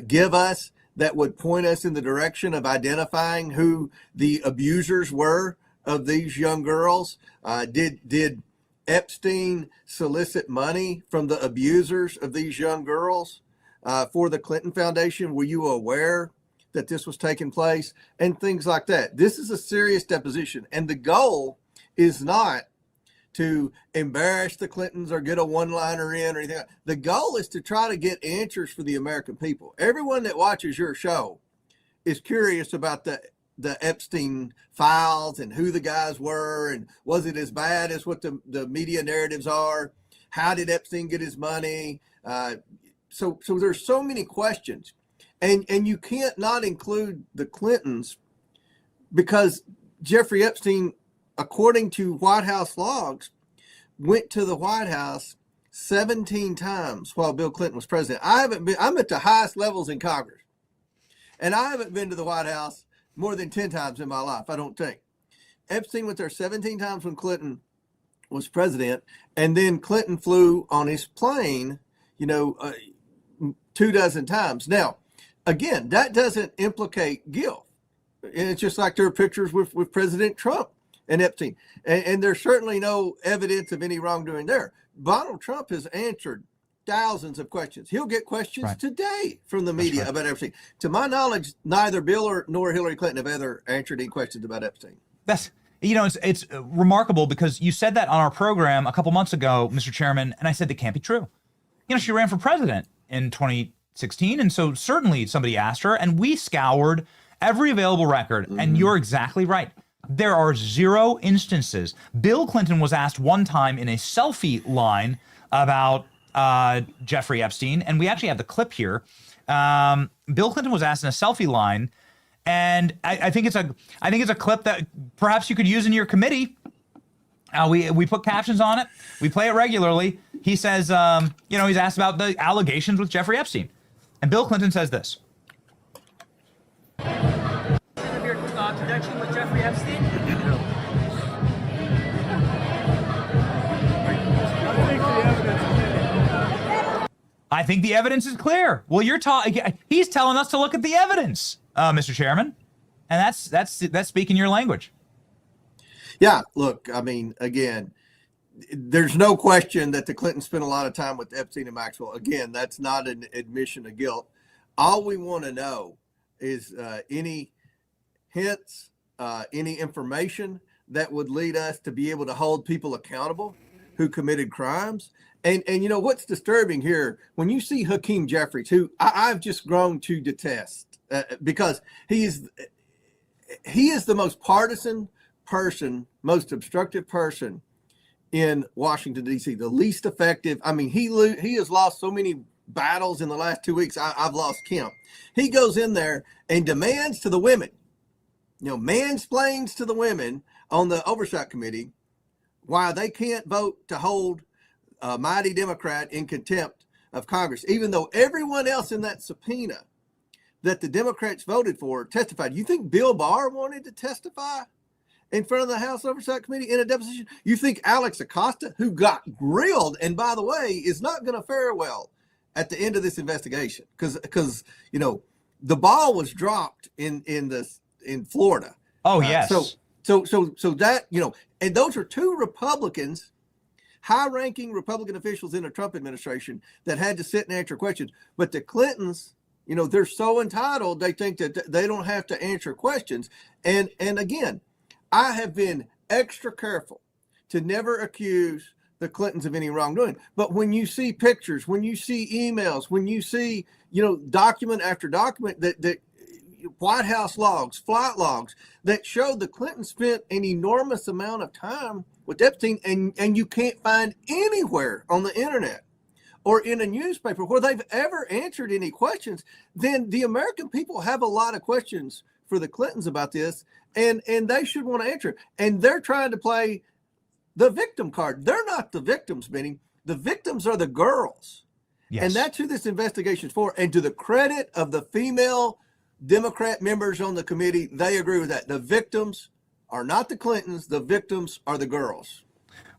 S8: give us that would point us in the direction of identifying who the abusers were of these young girls? Did Epstein solicit money from the abusers of these young girls for the Clinton Foundation? Were you aware that this was taking place? And things like that. This is a serious deposition. And the goal is not to embarrass the Clintons or get a one-liner in or anything. The goal is to try to get answers for the American people. Everyone that watches your show is curious about the Epstein files and who the guys were, and was it as bad as what the media narratives are? How did Epstein get his money? So there's so many questions, and you can't not include the Clintons because Jeffrey Epstein, according to White House logs, went to the White House 17 times while Bill Clinton was president. I'm at the highest levels in Congress, and I haven't been to the White House more than 10 times in my life, I don't think. Epstein went there 17 times when Clinton was president, and then Clinton flew on his plane, 24 times. Now, again, that doesn't implicate guilt. And it's just like there are pictures with President Trump and Epstein. And there's certainly no evidence of any wrongdoing there. Donald Trump has answered thousands of questions. He'll get questions today from the media about Epstein. To my knowledge, neither Bill nor Hillary Clinton have ever answered any questions about Epstein.
S6: That's, it's remarkable because you said that on our program a couple months ago, Mr. Chairman, and I said that can't be true. She ran for president in 2016. 2016. And so certainly somebody asked her, and we scoured every available record. And you're exactly right. There are 0 instances. Bill Clinton was asked one time in a selfie line about Jeffrey Epstein, and we actually have the clip here. Bill Clinton was asked in a selfie line, and I think it's a clip that perhaps you could use in your committee. We put captions on it. We play it regularly. He says, he's asked about the allegations with Jeffrey Epstein, and Bill Clinton says this.
S9: Of your connection with Jeffrey Epstein?
S6: I think the evidence is clear. Well, he's telling us to look at the evidence, Mr. Chairman, and that's speaking your language.
S8: Yeah, look, I mean, again, there's no question that the Clintons spent a lot of time with Epstein and Maxwell. Again, that's not an admission of guilt. All we want to know is any hints, any information that would lead us to be able to hold people accountable who committed crimes. And what's disturbing here, when you see Hakeem Jeffries, who I've just grown to detest because he is the most partisan person, most obstructive person in Washington, D.C., the least effective. I mean, he has lost so many battles in the last 2 weeks. I've lost count. He goes in there and demands to the women, mansplains to the women on the Oversight Committee why they can't vote to hold a mighty Democrat in contempt of Congress, even though everyone else in that subpoena that the Democrats voted for testified. You think Bill Barr wanted to testify in front of the House Oversight Committee in a deposition? You think Alex Acosta, who got grilled, and by the way, is not going to fare well at the end of this investigation, because the ball was dropped in Florida.
S6: Oh yes.
S8: So that and those are 2 Republicans, high-ranking Republican officials in the Trump administration that had to sit and answer questions. But the Clintons, they're so entitled, they think that they don't have to answer questions. And again, I have been extra careful to never accuse the Clintons of any wrongdoing. But when you see pictures, when you see emails, when you see, document after document that White House logs, flight logs that show the Clintons spent an enormous amount of time with Epstein, and you can't find anywhere on the internet or in a newspaper where they've ever answered any questions, then the American people have a lot of questions for the Clintons about this, and they should want to answer. And they're trying to play the victim card. They're not the victims, Benny. The victims are the girls. Yes. And that's who this investigation is for. And to the credit of the female Democrat members on the committee, they agree with that. The victims are not the Clintons. The victims are the girls.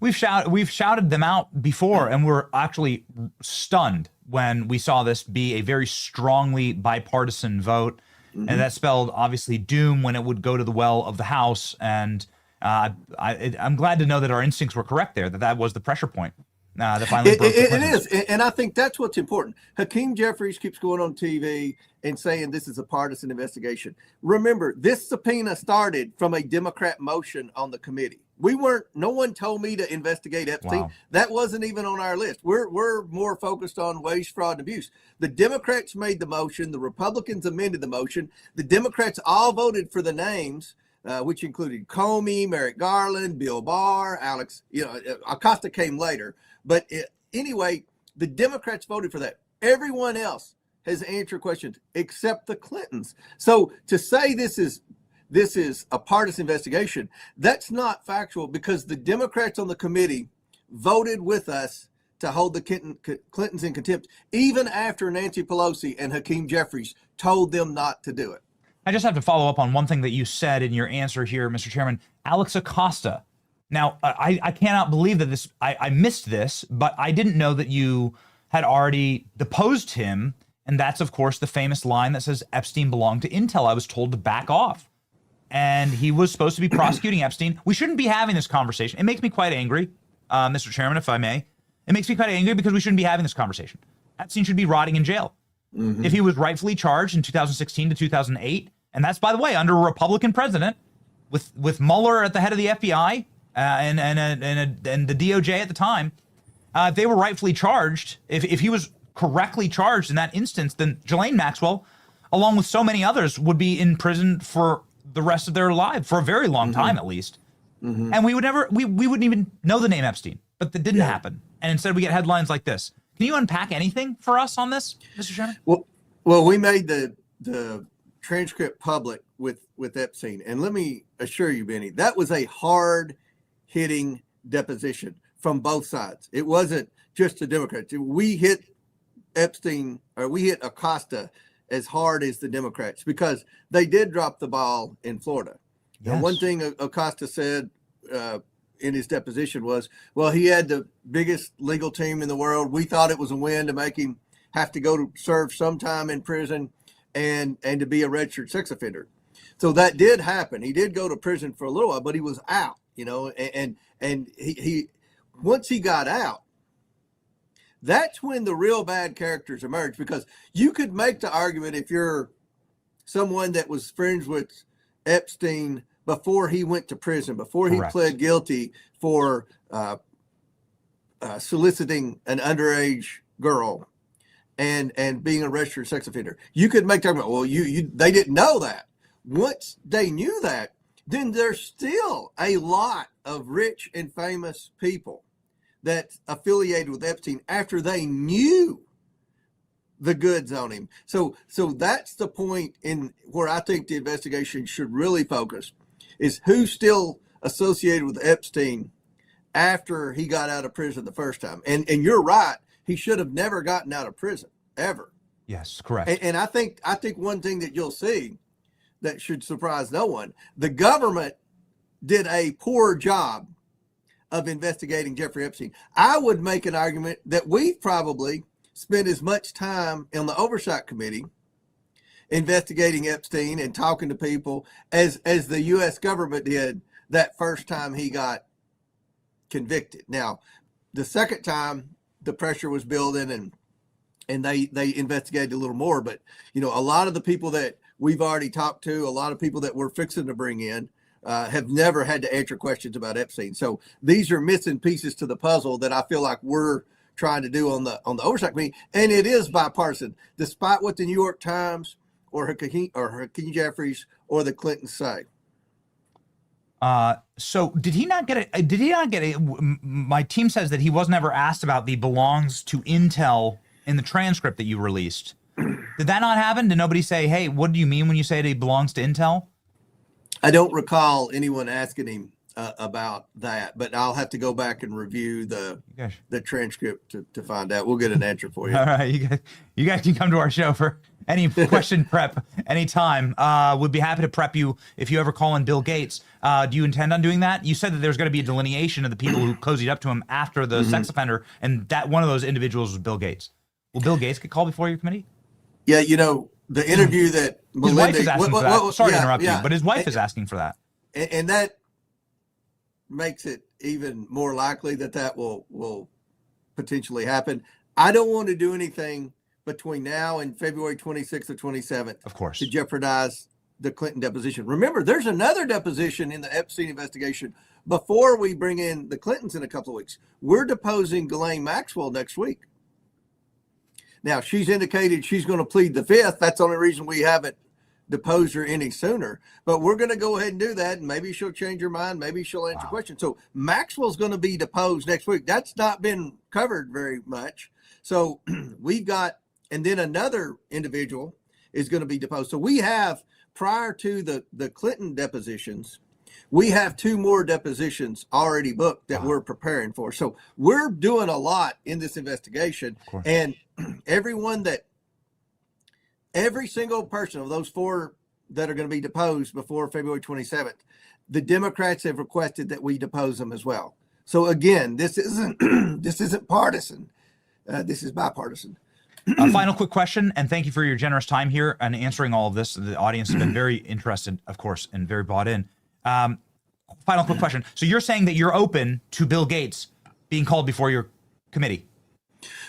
S6: We've shouted them out before, and we're actually stunned when we saw this be a very strongly bipartisan vote. And that spelled obviously doom when it would go to the well of the House. And I'm glad to know that our instincts were correct there, that was the pressure point. That finally broke the Clintons.
S8: It is, and I think that's what's important. Hakeem Jeffries keeps going on TV and saying this is a partisan investigation. Remember, this subpoena started from a Democrat motion on the committee. No one told me to investigate Epstein. Wow. That wasn't even on our list. We're more focused on waste, fraud, and abuse. The Democrats made the motion. The Republicans amended the motion. The Democrats all voted for the names, which included Comey, Merrick Garland, Bill Barr, Alex, Acosta came later. But anyway, the Democrats voted for that. Everyone else has answered questions except the Clintons. So to say this is a partisan investigation, that's not factual, because the Democrats on the committee voted with us to hold the Clintons in contempt, even after Nancy Pelosi and Hakeem Jeffries told them not to do it.
S6: I just have to follow up on one thing that you said in your answer here, Mr. Chairman. Alex Acosta. Now, I cannot believe that I missed this, but I didn't know that you had already deposed him. And that's, of course, the famous line that says Epstein belonged to Intel. I was told to back off. And he was supposed to be prosecuting Epstein. We shouldn't be having this conversation. It makes me quite angry, Mr. Chairman, if I may. It makes me quite angry because we shouldn't be having this conversation. Epstein should be rotting in jail. Mm-hmm. If he was rightfully charged in 2016 to 2008, and that's, by the way, under a Republican president, with Mueller at the head of the FBI and the DOJ at the time, if they were rightfully charged, if he was correctly charged in that instance, then Ghislaine Maxwell, along with so many others, would be in prison for the rest of their lives, for a very long time at least. And we wouldn't even know the name Epstein, but that didn't happen. And instead we get headlines like this. Can you unpack anything for us on this, Mr. Chairman?
S8: Well, we made the transcript public with Epstein. And let me assure you, Benny, that was a hard-hitting deposition from both sides. It wasn't just the Democrats. We hit Epstein, or we hit Acosta as hard as the Democrats, because they did drop the ball in Florida. Yes. And one thing Acosta said in his deposition was, well, he had the biggest legal team in the world. We thought it was a win to make him have to go to serve some time in prison and to be a registered sex offender. So that did happen. He did go to prison for a little while, but he was out, and he once he got out, that's when the real bad characters emerged, because you could make the argument, if you're someone that was friends with Epstein before he went to prison, before he pled guilty for soliciting an underage girl and being a registered sex offender, you could make the argument, well, they didn't know that. Once they knew that, then there's still a lot of rich and famous people that's affiliated with Epstein after they knew the goods on him. So that's the point in where I think the investigation should really focus, is who's still associated with Epstein after he got out of prison the first time. And you're right, he should have never gotten out of prison, ever.
S6: Yes, correct.
S8: And I think one thing that you'll see that should surprise no one, the government did a poor job of investigating Jeffrey Epstein. I would make an argument that we've probably spent as much time on the Oversight Committee investigating Epstein and talking to people as the U.S. government did that first time he got convicted. Now, the second time, the pressure was building and they investigated a little more. But, a lot of the people that we've already talked to, a lot of people that we're fixing to bring in, have never had to answer questions about Epstein. So these are missing pieces to the puzzle that I feel like we're trying to do on the Oversight Committee, and it is bipartisan, despite what the New York Times or Hakeem Jeffries or the Clintons say.
S6: So did he not get it? My team says that he was never asked about the belongs to Intel in the transcript that you released. Did that not happen? Did nobody say, hey, what do you mean when you say that he belongs to Intel?
S8: I don't recall anyone asking him about that, but I'll have to go back and review the transcript to find out. We'll get an answer for you.
S6: All right, you guys can come to our show for any question prep anytime. We'd be happy to prep you if you ever call in Bill Gates. Do you intend on doing that? You said that there's going to be a delineation of the people who cozied up to him after the sex offender, and that one of those individuals was Bill Gates. Will Bill Gates get called before your committee?
S8: Yeah, the interview that
S6: his wife is asking for that. Sorry to interrupt you, but his wife is asking for that.
S8: And that makes it even more likely that will potentially happen. I don't want to do anything between now and February 26th or 27th,
S6: of course,
S8: to jeopardize the Clinton deposition. Remember, there's another deposition in the Epstein investigation before we bring in the Clintons in a couple of weeks. We're deposing Ghislaine Maxwell next week. Now, she's indicated she's going to plead the fifth. That's the only reason we haven't deposed her any sooner. But we're going to go ahead and do that, and maybe she'll change her mind. Maybe she'll answer questions. So Maxwell's going to be deposed next week. That's not been covered very much. So we've got, and then another individual is going to be deposed. So we have, prior to the Clinton depositions, we have 2 more depositions already booked that we're preparing for. So we're doing a lot in this investigation. And every single person of those 4 that are going to be deposed before February 27th, the Democrats have requested that we depose them as well. So again, this isn't partisan. This is bipartisan.
S6: Final quick question, and thank you for your generous time here and answering all of this. The audience has been very interested, of course, and very bought in. Final quick question. So you're saying that you're open to Bill Gates being called before your committee?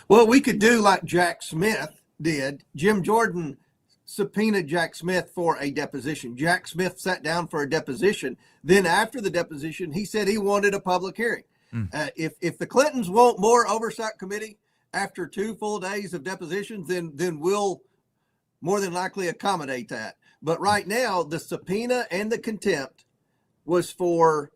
S8: Well, we could do like Jack Smith did. Jim Jordan subpoenaed Jack Smith for a deposition. Jack Smith sat down for a deposition. Then after the deposition, he said he wanted a public hearing. If the Clintons want more Oversight Committee, after 2 full days of depositions, then we'll more than likely accommodate that. But right now, the subpoena and the contempt was for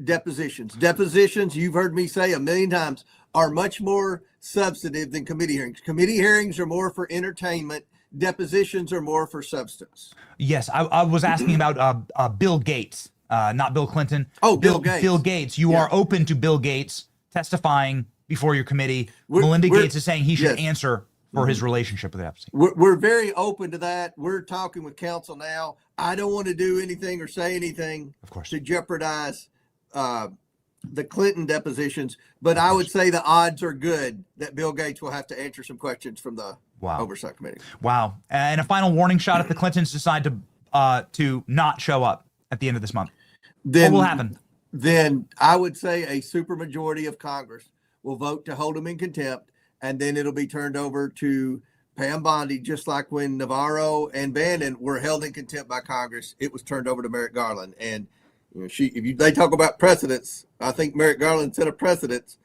S8: depositions. Depositions, you've heard me say a million times, are much more substantive than committee hearings. Committee hearings are more for entertainment. Depositions are more for substance.
S6: Yes, I was asking about Bill Gates, not Bill Clinton.
S8: Oh, Bill Gates.
S6: Bill Gates. You are open to Bill Gates testifying before your committee. Melinda Gates is saying he should answer for his relationship with Epstein.
S8: We're very open to that. We're talking with counsel now. I don't want to do anything or say anything,
S6: of course,
S8: to jeopardize the Clinton depositions, but I would say the odds are good that Bill Gates will have to answer some questions from the Oversight Committee.
S6: Wow. And a final warning shot if the Clintons decide to not show up at the end of this month.
S8: Then,
S6: what will happen?
S8: Then I would say a supermajority of Congress will vote to hold him in contempt, and then it'll be turned over to Pam Bondi, just like when Navarro and Bannon were held in contempt by Congress. It was turned over to Merrick Garland. And they talk about precedents, I think Merrick Garland set a precedent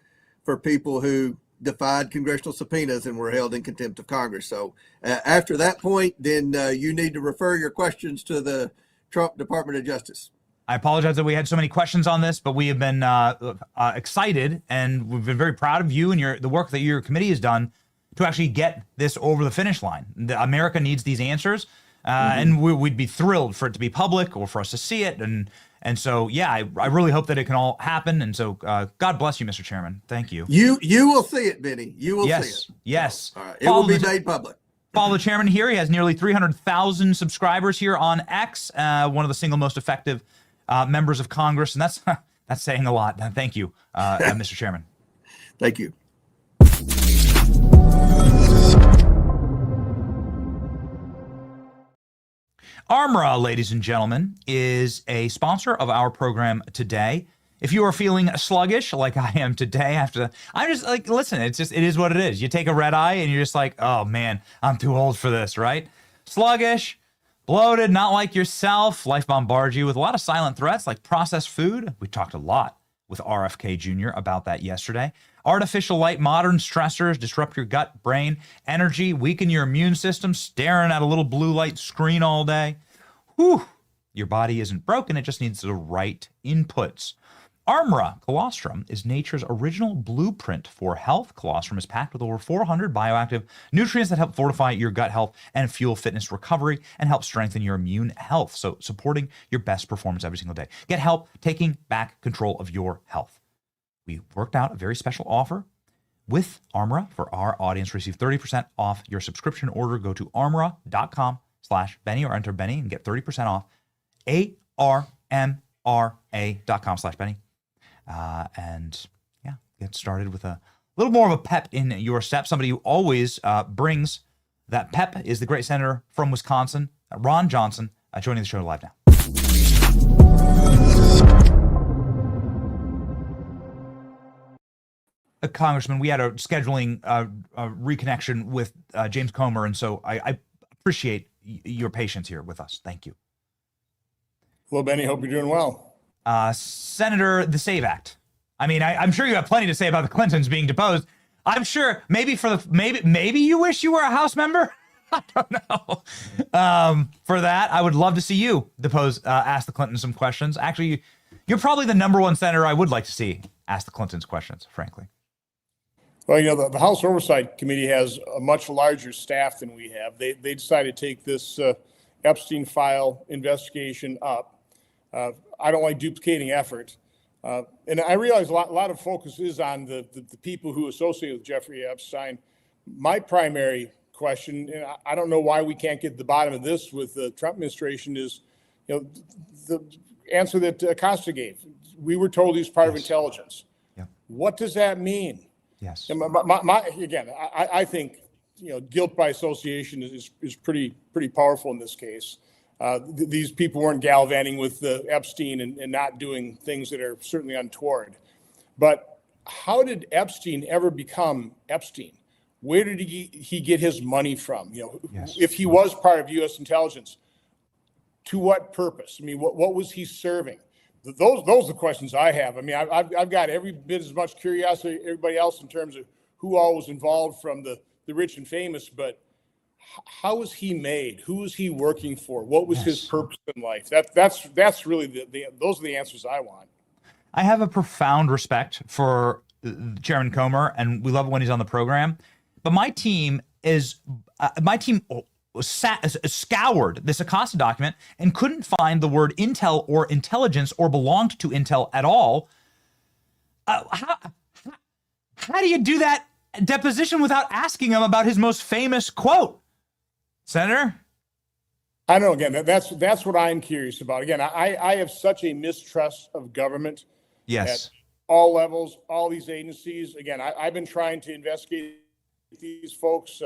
S8: for people who defied congressional subpoenas and were held in contempt of Congress. So after that point, then you need to refer your questions to the Trump Department of Justice.
S6: I apologize that we had so many questions on this, but we have been excited, and we've been very proud of you and the work that your committee has done to actually get this over the finish line. America needs these answers, and we'd be thrilled for it to be public or for us to see it. And so, yeah, I really hope that it can all happen. And so, God bless you, Mr. Chairman. Thank you.
S8: You will see it, Benny. You will see it.
S6: Yes.
S8: All right. It will be made public.
S6: Follow the chairman here. He has nearly 300,000 subscribers here on X, one of the single most effective members of Congress. And that's saying a lot. Thank you, Mr. Chairman.
S8: Thank you.
S6: Armra, ladies and gentlemen, is a sponsor of our program today. If you are feeling sluggish like I am today, I'm just like, listen, it is what it is. You take a red eye and you're just like, oh man, I'm too old for this, right? Sluggish, bloated, not like yourself. Life bombards you with a lot of silent threats like processed food. We talked a lot with RFK Jr. about that yesterday. Artificial light, modern stressors disrupt your gut, brain, energy, weaken your immune system, staring at a little blue light screen all day. Whew. Your body isn't broken, it just needs the right inputs. Armra Colostrum is nature's original blueprint for health. Colostrum is packed with over 400 bioactive nutrients that help fortify your gut health and fuel fitness recovery and help strengthen your immune health, so supporting your best performance every single day. Get help taking back control of your health. We worked out a very special offer with Armra for our audience. Receive 30% off your subscription order. Go to armra.com/Benny or enter Benny and get 30% off. ARMRA.com/Benny. And yeah, get started with a little more of a pep in your step. Somebody who always brings that pep is the great senator from Wisconsin, Ron Johnson, joining the show live now. Congressman, we had a scheduling reconnection with James Comer, and so I appreciate your patience here with us. Thank you.
S10: Well, Benny, hope you're doing well.
S6: Senator, the SAVE Act. I mean, I'm sure you have plenty to say about the Clintons being deposed. I'm sure maybe maybe you wish you were a House member. I don't know. For that, I would love to see you depose, ask the Clintons some questions. Actually, you're probably the number one senator I would like to see ask the Clintons questions, frankly.
S10: Well, you know, the House Oversight Committee has a much larger staff than we have. They decided to take this Epstein file investigation up. I don't like duplicating effort. And I realize a lot of focus is on the people who associate with Jeffrey Epstein. My primary question, and I don't know why we can't get to the bottom of this with the Trump administration, is, you know, the answer that Acosta gave. We were told he's part of intelligence.
S6: Yeah.
S10: What does that mean?
S6: Yes.
S10: And I think, you know, guilt by association is pretty powerful in this case. These people weren't gallivanting with Epstein and not doing things that are certainly untoward. But how did Epstein ever become Epstein? Where did he get his money from? You know, yes. If he was part of U.S. intelligence, to what purpose? I mean, what was he serving? Those are the questions I have. I mean, I've got every bit as much curiosity as everybody else in terms of who all was involved from the rich and famous, but how was he made? Who was he working for? What was his purpose in life? That's really those are the answers I want.
S6: I have a profound respect for Chairman Comer, and we love it when he's on the program. But my team scoured this Acosta document and couldn't find the word intel or intelligence or belonged to intel at all. How do you do that deposition without asking him about his most famous quote, Senator?
S10: I know. Again, that's what I'm curious about. Again, I have such a mistrust of government.
S6: Yes.
S10: At all levels, all these agencies. Again, I've been trying to investigate these folks,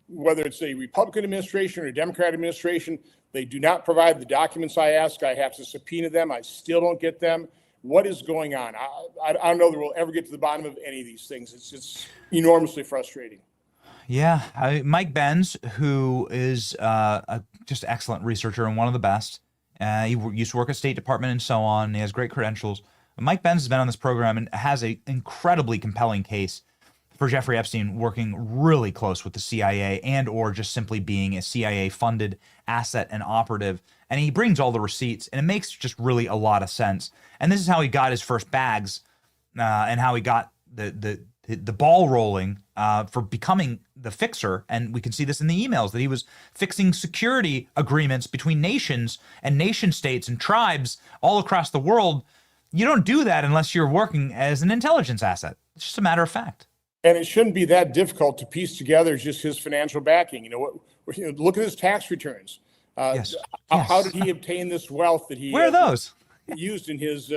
S10: whether it's a Republican administration or a Democrat administration. They do not provide the documents I ask. I have to subpoena them. I still don't get them. What is going on? I don't know that we'll ever get to the bottom of any of these things. It's enormously frustrating.
S6: Yeah, Mike Benz, who is a just excellent researcher and one of the best. He used to work at State Department and so on. He has great credentials. Mike Benz has been on this program and has an incredibly compelling case for Jeffrey Epstein working really close with the CIA and or just simply being a CIA-funded asset and operative. And he brings all the receipts, and it makes just really a lot of sense. And this is how he got his first bags and how he got the ball rolling for becoming the fixer. And we can see this in the emails that he was fixing security agreements between nations and nation states and tribes all across the world. You don't do that unless you're working as an intelligence asset. It's just a matter of fact.
S10: And it shouldn't be that difficult to piece together just his financial backing. Look at his tax returns.
S6: Yes.
S10: How did he obtain this wealth that he
S6: Where are those?
S10: used in his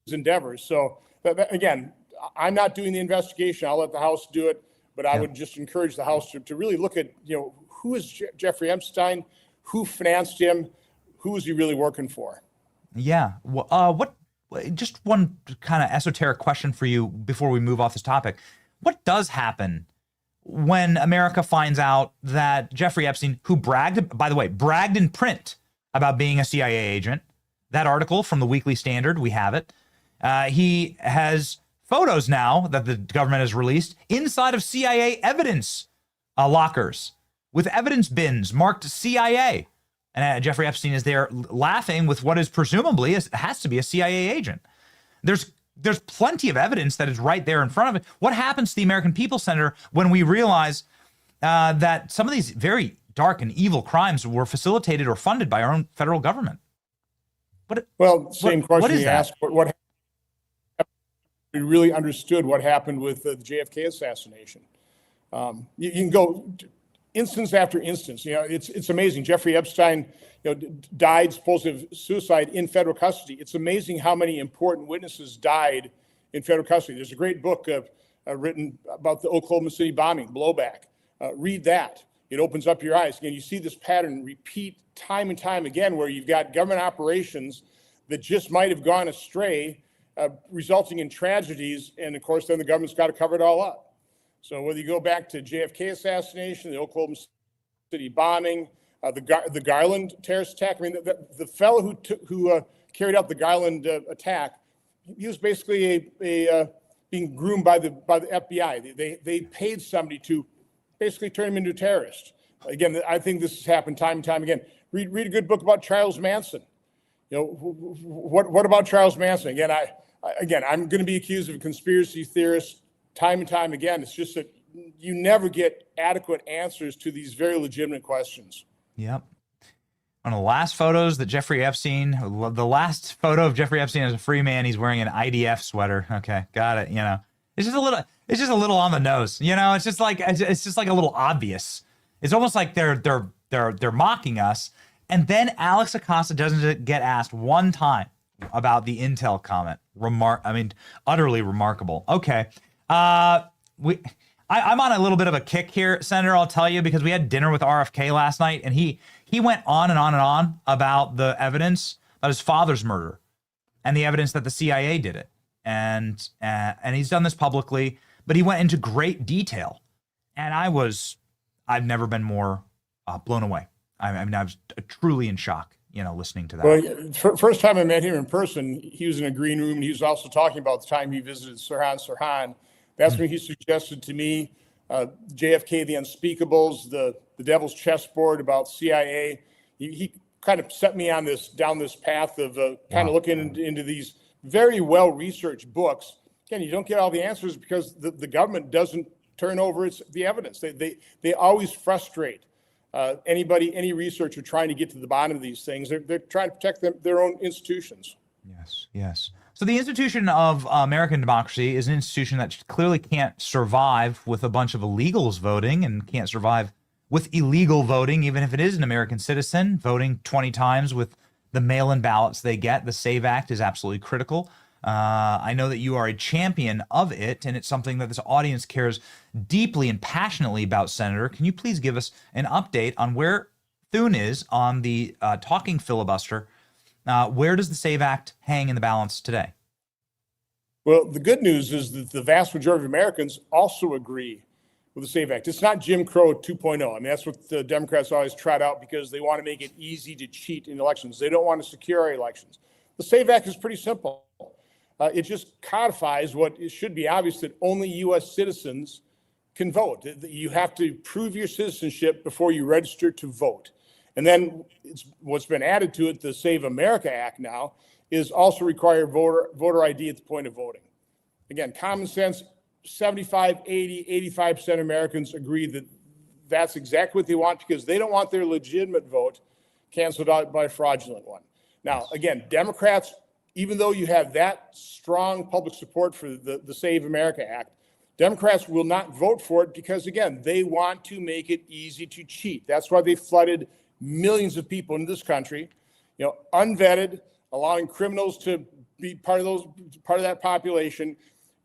S10: endeavors? So again, I'm not doing the investigation. I'll let the House do it. But I would just encourage the House to really look at who is Jeffrey Epstein, who financed him, who is he really working for?
S6: Yeah. Just one kind of esoteric question for you before we move off this topic. What does happen when America finds out that Jeffrey Epstein, who bragged in print about being a CIA agent, that article from the Weekly Standard, we have it. He has photos now that the government has released inside of CIA evidence lockers with evidence bins marked CIA. And Jeffrey Epstein is there laughing with what is presumably has to be a CIA agent. There's plenty of evidence that is right there in front of it. What happens to the American people, Senator, when we realize that some of these very dark and evil crimes were facilitated or funded by our own federal government?
S10: Same question you asked. What we really understood what happened with the JFK assassination. You can go instance after instance. It's amazing. Jeffrey Epstein, died supposedly of suicide in federal custody. It's amazing how many important witnesses died in federal custody. There's a great book written about the Oklahoma City bombing, Blowback. Read that. It opens up your eyes. Again, you see this pattern repeat time and time again, where you've got government operations that just might have gone astray, resulting in tragedies. And of course, then the government's got to cover it all up. So whether you go back to JFK assassination, the Oklahoma City bombing, the Garland terrorist attack. I mean, the fellow who carried out the Garland attack, he was basically being groomed by the FBI. They paid somebody to basically turn him into a terrorist. Again, I think this has happened time and time again. Read a good book about Charles Manson. What about Charles Manson? Again, I'm going to be accused of a conspiracy theorist time and time again. It's just that you never get adequate answers to these very legitimate questions. Yep.
S6: One of the last photos that the last photo of Jeffrey Epstein as a free man, he's wearing an IDF sweater. Okay, got it. It's just a little on the nose. It's just like a little obvious. It's almost like they're mocking us. And then Alex Acosta doesn't get asked one time about the intel comment. Utterly remarkable. Okay. I'm on a little bit of a kick here, Senator, I'll tell you, because we had dinner with RFK last night, and he went on and on and on about the evidence about his father's murder and the evidence that the CIA did it. And he's done this publicly, but he went into great detail. And I've never been more blown away. I was truly in shock, listening to that.
S10: Well, first time I met him in person, he was in a green room, and he was also talking about the time he visited Sirhan Sirhan. That's when he suggested to me JFK, the unspeakables, the devil's chessboard about CIA. He kind of set me on down this path of kind of looking into these very well-researched books. Again, you don't get all the answers because the government doesn't turn over the evidence. They always frustrate any researcher trying to get to the bottom of these things. They're trying to protect their own institutions.
S6: Yes. So the institution of American democracy is an institution that clearly can't survive with a bunch of illegals voting, and can't survive with illegal voting, even if it is an American citizen voting 20 times with the mail-in ballots they get. The SAVE Act is absolutely critical. I know that you are a champion of it, and it's something that this audience cares deeply and passionately about, Senator. Can you please give us an update on where Thune is on the talking filibuster? Where does the SAVE Act hang in the balance today?
S10: Well, the good news is that the vast majority of Americans also agree with the SAVE Act. It's not Jim Crow 2.0. I mean, that's what the Democrats always trot out because they want to make it easy to cheat in elections. They don't want to secure our elections. The SAVE Act is pretty simple. It just codifies what it should be obvious, that only U.S. citizens can vote. You have to prove your citizenship before you register to vote. And then what's been added to it, the Save America Act now, is also require voter ID at the point of voting. Again, common sense, 75, 80, 85% of Americans agree that that's exactly what they want because they don't want their legitimate vote canceled out by a fraudulent one. Now, again, Democrats, even though you have that strong public support for the Save America Act, Democrats will not vote for it because, again, they want to make it easy to cheat. That's why they flooded millions of people in this country, unvetted, allowing criminals to be part of that population,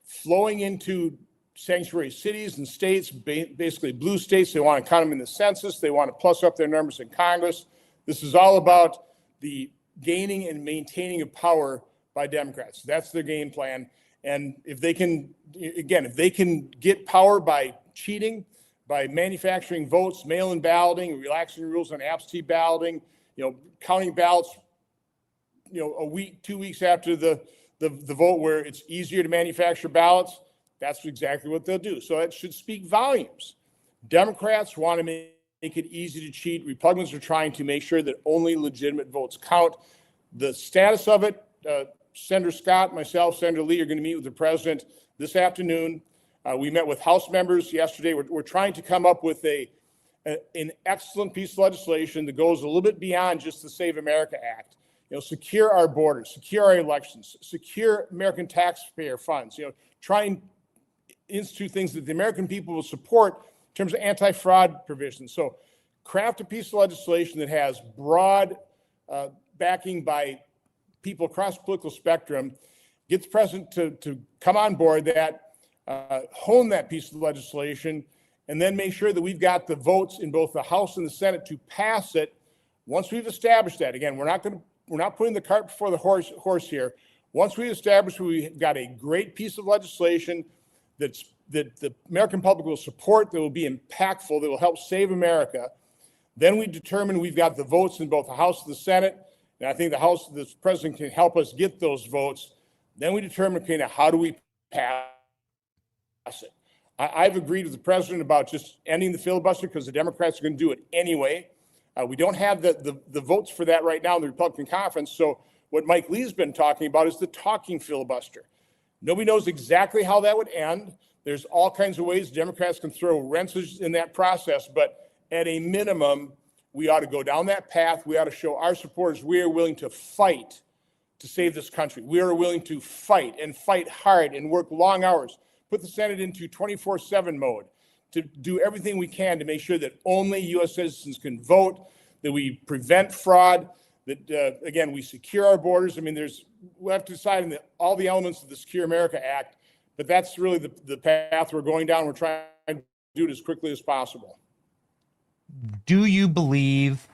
S10: flowing into sanctuary cities and states, basically blue states. They want to count them in the census. They want to plus up their numbers in Congress. This is all about the gaining and maintaining of power by Democrats. That's their game plan. And if they can get power by cheating, by manufacturing votes, mail-in balloting, relaxing rules on absentee balloting, counting ballots, a week, 2 weeks after the vote where it's easier to manufacture ballots, that's exactly what they'll do. So that should speak volumes. Democrats want to make it easy to cheat. Republicans are trying to make sure that only legitimate votes count. The status of it, Senator Scott, myself, Senator Lee are going to meet with the president this afternoon. We met with House members yesterday. We're trying to come up with an excellent piece of legislation that goes a little bit beyond just the Save America Act. Secure our borders, secure our elections, secure American taxpayer funds. Try and institute things that the American people will support in terms of anti-fraud provisions. So craft a piece of legislation that has broad backing by people across the political spectrum, get the president to come on board that, hone that piece of legislation, and then make sure that we've got the votes in both the House and the Senate to pass it. Once we've established that, again, we're not putting the cart before the horse here. Once we establish we've got a great piece of legislation that the American public will support, that will be impactful, that will help save America, then we determine we've got the votes in both the House and the Senate, and I think the president can help us get those votes. Then we determine, how do we pass it? I've agreed with the president about just ending the filibuster because the Democrats are going to do it anyway. We don't have the votes for that right now in the Republican conference. So what Mike Lee's been talking about is the talking filibuster. Nobody knows exactly how that would end. There's all kinds of ways Democrats can throw wrenches in that process. But at a minimum, we ought to go down that path. We ought to show our supporters we are willing to fight to save this country. We are willing to fight and fight hard and work long hours, put the Senate into 24/7 mode, to do everything we can to make sure that only U.S. citizens can vote, that we prevent fraud, that, again, we secure our borders. I mean, we have to decide on all the elements of the Secure America Act, but that's really the path we're going down. We're trying to do it as quickly as possible.
S6: Do you believe,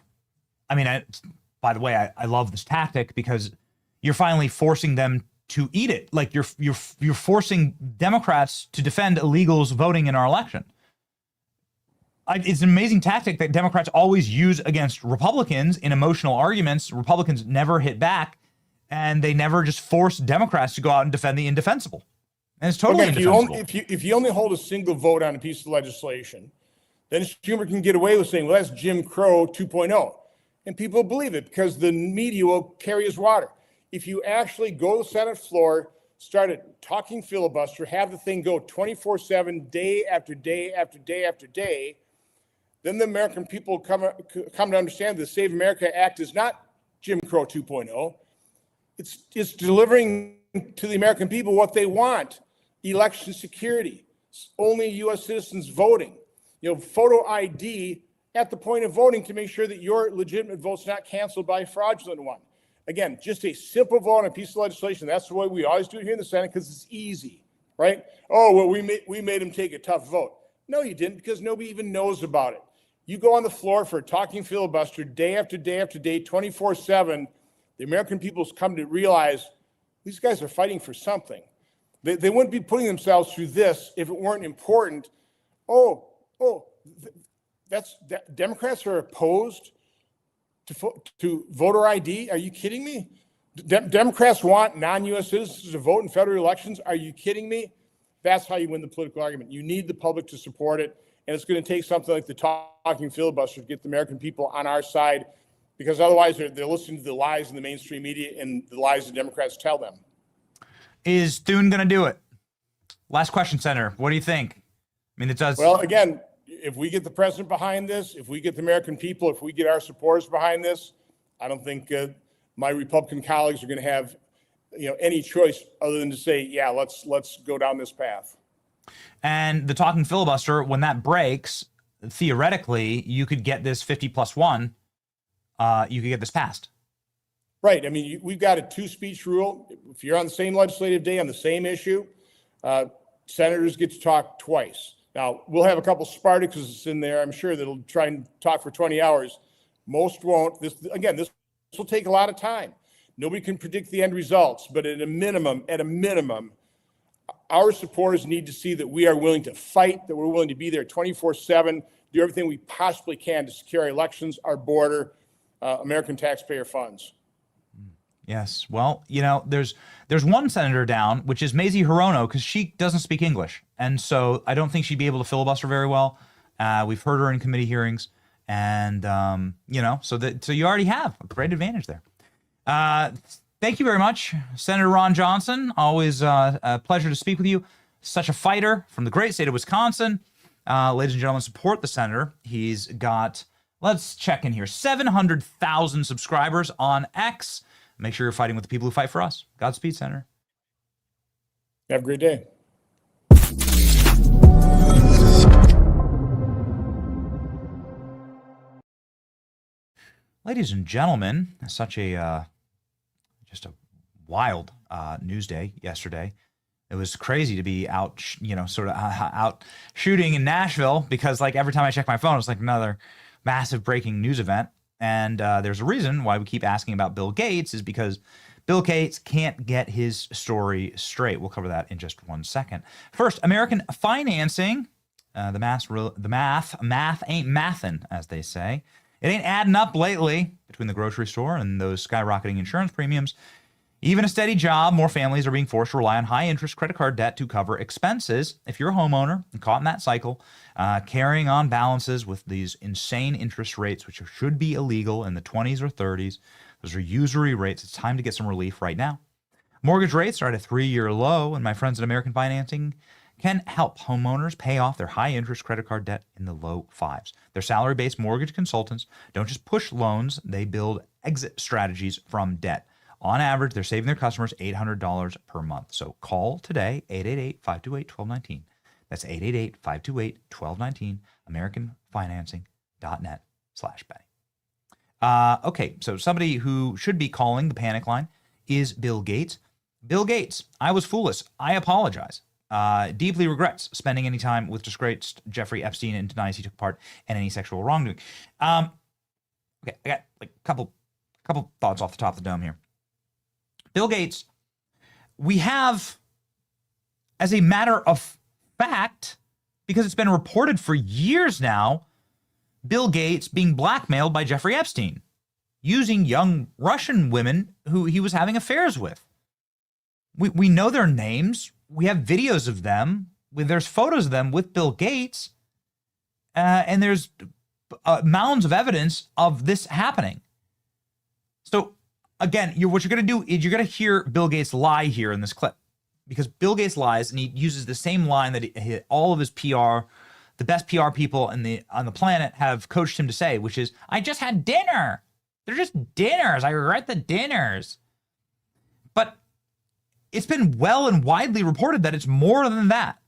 S6: by the way, I love this tactic because you're finally forcing them to eat it. Like you're forcing Democrats to defend illegals voting in our election. It's an amazing tactic that Democrats always use against Republicans in emotional arguments. Republicans never hit back, and they never just force Democrats to go out and defend the indefensible. And it's totally
S10: Again,
S6: indefensible.
S10: if you only hold a single vote on a piece of legislation, then Schumer can get away with saying, well, that's Jim Crow 2.0. And people believe it because the media will carry his water. If you actually go to the Senate floor, start a talking filibuster, have the thing go 24/7, day after day after day after day, then the American people come to understand the Save America Act is not Jim Crow 2.0. It's delivering to the American people what they want: election security, only U.S. citizens voting, photo ID at the point of voting to make sure that your legitimate vote's not canceled by a fraudulent one. Again, just a simple vote on a piece of legislation. That's the way we always do it here in the Senate because it's easy, right? Oh, well, we made him take a tough vote. No, you didn't, because nobody even knows about it. You go on the floor for a talking filibuster day after day after day, 24/7. The American people's come to realize these guys are fighting for something. They wouldn't be putting themselves through this if it weren't important. Democrats are opposed to voter ID? Are you kidding me? Democrats want non-U.S. citizens to vote in federal elections? Are you kidding me? That's how you win the political argument. You need the public to support it, and it's going to take something like the talking filibuster to get the American people on our side, because otherwise they're listening to the lies in the mainstream media and the lies the Democrats tell them.
S6: Is Thune going to do it? Last question, Senator. What do you think? I mean, it does.
S10: Well, again, if we get the president behind this, if we get the American people, if we get our supporters behind this, I don't think my Republican colleagues are going to have any choice other than to say, yeah, let's go down this path.
S6: And the talking filibuster, when that breaks, theoretically, you could get this 50+1. You could get this passed.
S10: Right. I mean, we've got a two-speech rule. If you're on the same legislative day on the same issue, senators get to talk twice. Now, we'll have a couple Spartacuses in there, I'm sure, that'll try and talk for 20 hours. Most won't. This will take a lot of time. Nobody can predict the end results, but at a minimum, our supporters need to see that we are willing to fight, that we're willing to be there 24/7, do everything we possibly can to secure our elections, our border, American taxpayer funds.
S6: Yes. Well, there's one senator down, which is Mazie Hirono, because she doesn't speak English. And so I don't think she'd be able to filibuster very well. We've heard her in committee hearings. And, so you already have a great advantage there. Thank you very much, Senator Ron Johnson. Always a pleasure to speak with you. Such a fighter from the great state of Wisconsin. Ladies and gentlemen, support the senator. He's got, let's check in here, 700,000 subscribers on X. Make sure you're fighting with the people who fight for us. Godspeed, Senator.
S10: Have a great day.
S6: Ladies and gentlemen, such a just a wild news day yesterday. It was crazy to be out, out shooting in Nashville, because every time I check my phone, it's like another massive breaking news event. And there's a reason why we keep asking about Bill Gates, is because Bill Gates can't get his story straight. We'll cover that in just 1 second. First, American financing. The math ain't mathin', as they say. It ain't adding up lately between the grocery store and those skyrocketing insurance premiums. Even a steady job, more families are being forced to rely on high-interest credit card debt to cover expenses. If you're a homeowner and caught in that cycle, carrying on balances with these insane interest rates, which should be illegal in the 20s or 30s, those are usury rates. It's time to get some relief right now. Mortgage rates are at a 3-year low, and my friends at American Financing can help homeowners pay off their high-interest credit card debt in the low 5s. Their salary-based mortgage consultants don't just push loans, they build exit strategies from debt. On average, they're saving their customers $800 per month. So call today, 888-528-1219. That's 888-528-1219, AmericanFinancing.net/Benny. Okay, so somebody who should be calling the panic line is Bill Gates. Bill Gates, I was foolish. I apologize. Deeply regrets spending any time with disgraced Jeffrey Epstein and denies he took part in any sexual wrongdoing. Okay, I got a couple thoughts off the top of the dome here. Bill Gates, we have, as a matter of fact, because it's been reported for years now, Bill Gates being blackmailed by Jeffrey Epstein, using young Russian women who he was having affairs with. We know their names. we have videos of them. There's photos of them with Bill Gates, and there's mounds of evidence of this happening. So again, what you're going to do is you're going to hear Bill Gates lie here in this clip, because Bill Gates lies, and he uses the same line that all of his PR, the best PR people on the planet, have coached him to say, which is, "I just had dinner. They're just dinners. I regret the dinners." But it's been well and widely reported that it's more than that.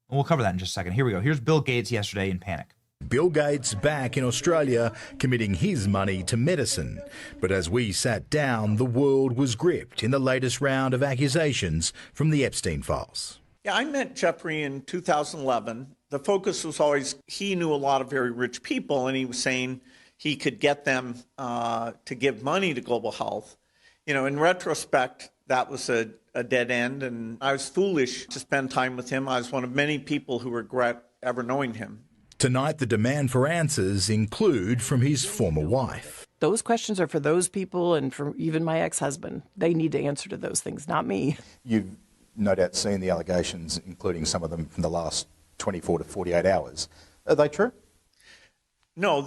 S6: And we'll cover that in just a second. Here we go. Here's Bill Gates yesterday in panic.
S11: Bill Gates back in Australia committing his money to medicine. But as we sat down, the world was gripped in the latest round of accusations from the Epstein files.
S12: Yeah, I met Jeffrey in 2011. The focus was always he knew a lot of very rich people, and he was saying he could get them to give money to global health. You know, in retrospect, that was a dead end, and I was foolish to spend time with him. I was one of many people who regret ever knowing him.
S11: Tonight, the demand for answers include from his former wife.
S13: Those questions are for those people and for even my ex-husband. They need to answer to those things, not me.
S14: You've no doubt seen the allegations, including some of them from the last 24 to 48 hours. Are they true?
S12: No,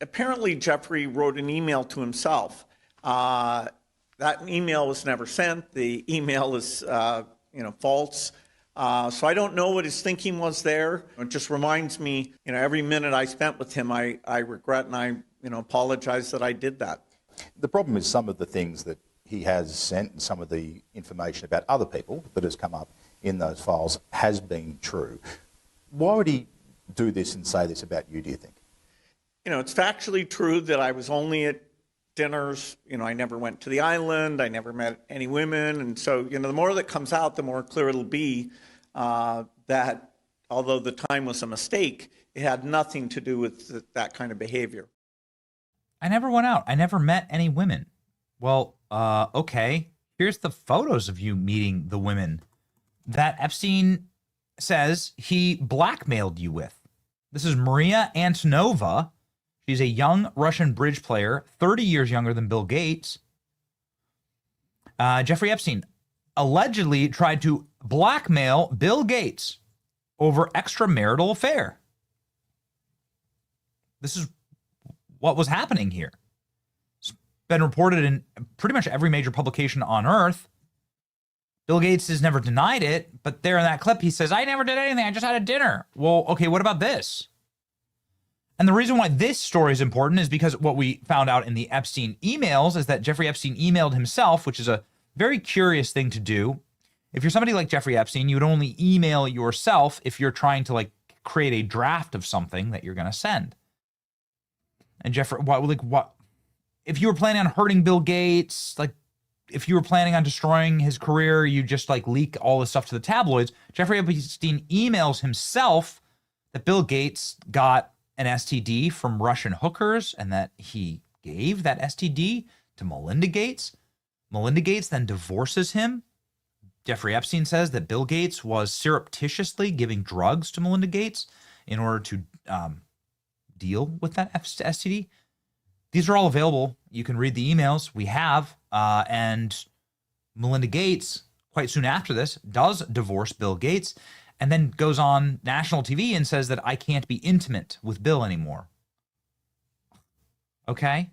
S12: apparently Jeffrey wrote an email to himself. That email was never sent. The email is, false. So I don't know what his thinking was there. It just reminds me, every minute I spent with him, I regret and I, apologize that I did that.
S14: The problem is some of the things that he has sent and some of the information about other people that has come up in those files has been true. Why would he do this and say this about you, do you think?
S12: It's factually true that I was only at dinners. I never went to the island. I never met any women. And so, the more that comes out, the more clear it'll be that although the time was a mistake, it had nothing to do with that kind of behavior.
S6: I never went out. I never met any women. Well, okay. Here's the photos of you meeting the women that Epstein says he blackmailed you with. This is Maria Antonova. She's a young Russian bridge player, 30 years younger than Bill Gates. Jeffrey Epstein allegedly tried to blackmail Bill Gates over extramarital affair. This is what was happening here. It's been reported in pretty much every major publication on Earth. Bill Gates has never denied it, but there in that clip, he says, "I never did anything. I just had a dinner." Well, okay, what about this? And the reason why this story is important is because what we found out in the Epstein emails is that Jeffrey Epstein emailed himself, which is a very curious thing to do. If you're somebody like Jeffrey Epstein, you would only email yourself if you're trying to create a draft of something that you're going to send. And Jeffrey, what? If you were planning on hurting Bill Gates, if you were planning on destroying his career, you just leak all this stuff to the tabloids. Jeffrey Epstein emails himself that Bill Gates got an STD from Russian hookers and that he gave that STD to Melinda Gates. Melinda Gates then divorces him. Jeffrey Epstein says that Bill Gates was surreptitiously giving drugs to Melinda Gates in order to deal with that STD. These are all available. You can read the emails we have. And Melinda Gates, quite soon after this, does divorce Bill Gates and then goes on national TV and says that I can't be intimate with Bill anymore. Okay.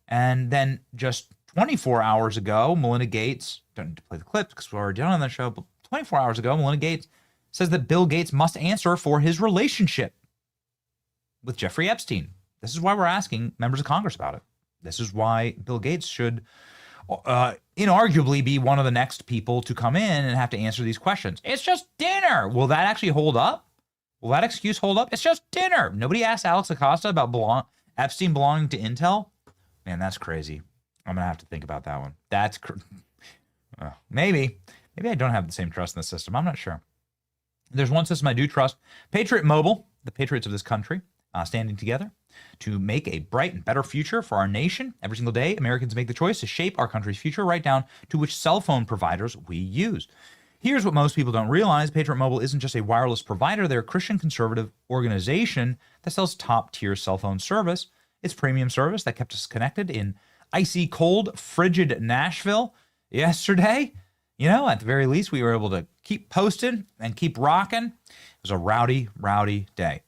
S6: And then just 24 hours ago, Melinda Gates, don't need to play the clip because we're already done on the show, but 24 hours ago, Melinda Gates says that Bill Gates must answer for his relationship with Jeffrey Epstein. This is why we're asking members of Congress about it. This is why Bill Gates should inarguably be one of the next people to come in and have to answer these questions. It's just dinner. Will that actually hold up? Will that excuse hold up? It's just dinner. Nobody asked Alex Acosta about Epstein belonging to Intel. Man, that's crazy. I'm going to have to think about that one. That's maybe I don't have the same trust in the system. I'm not sure. There's one system I do trust. Patriot Mobile, the patriots of this country, standing together to make a bright and better future for our nation. Every single day, Americans make the choice to shape our country's future right down to which cell phone providers we use. Here's what most people don't realize. Patriot Mobile isn't just a wireless provider. They're a Christian conservative organization that sells top-tier cell phone service. It's premium service that kept us connected in icy cold, frigid Nashville yesterday. you know, at the very least, we were able to keep posting and keep rocking. It was a rowdy, rowdy day.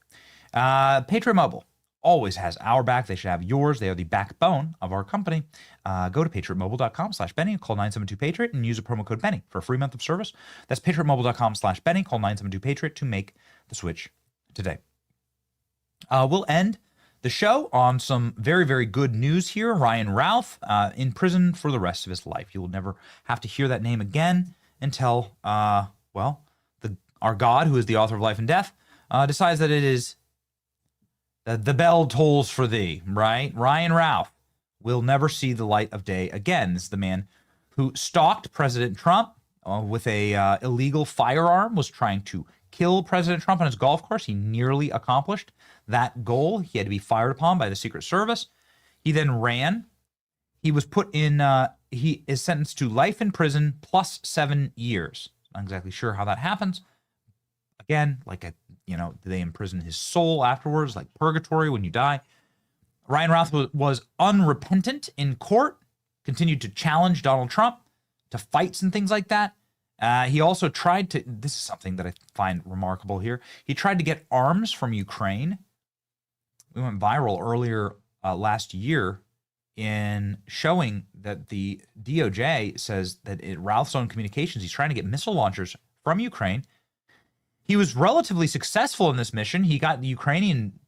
S6: Patriot Mobile always has our back. They should have yours. They are the backbone of our company. Go to patriotmobile.com/Benny, call 972-PATRIOT, and use a promo code Benny for a free month of service. That's patriotmobile.com/Benny, call 972-PATRIOT to make the switch today. We'll end the show on some very, very good news here. Ryan Ralph in prison for the rest of his life. You will never have to hear that name again until, our God, who is the author of life and death, decides that it is the bell tolls for thee, right? Ryan Ralph will never see the light of day again. This is the man who stalked President Trump with a illegal firearm, was trying to kill President Trump on his golf course. He nearly accomplished that goal. He had to be fired upon by the Secret Service. He then ran. He was put in, he is sentenced to life in prison plus 7 years. Not exactly sure how that happens. Again, do they imprison his soul afterwards, like purgatory when you die? Ryan Ralph was unrepentant in court, continued to challenge Donald Trump to fights and things like that. He also tried to, this is something that I find remarkable here, he tried to get arms from Ukraine. We went viral earlier last year in showing that the DOJ says that in Ralph's own communications, he's trying to get missile launchers from Ukraine. He was relatively successful in this mission. He got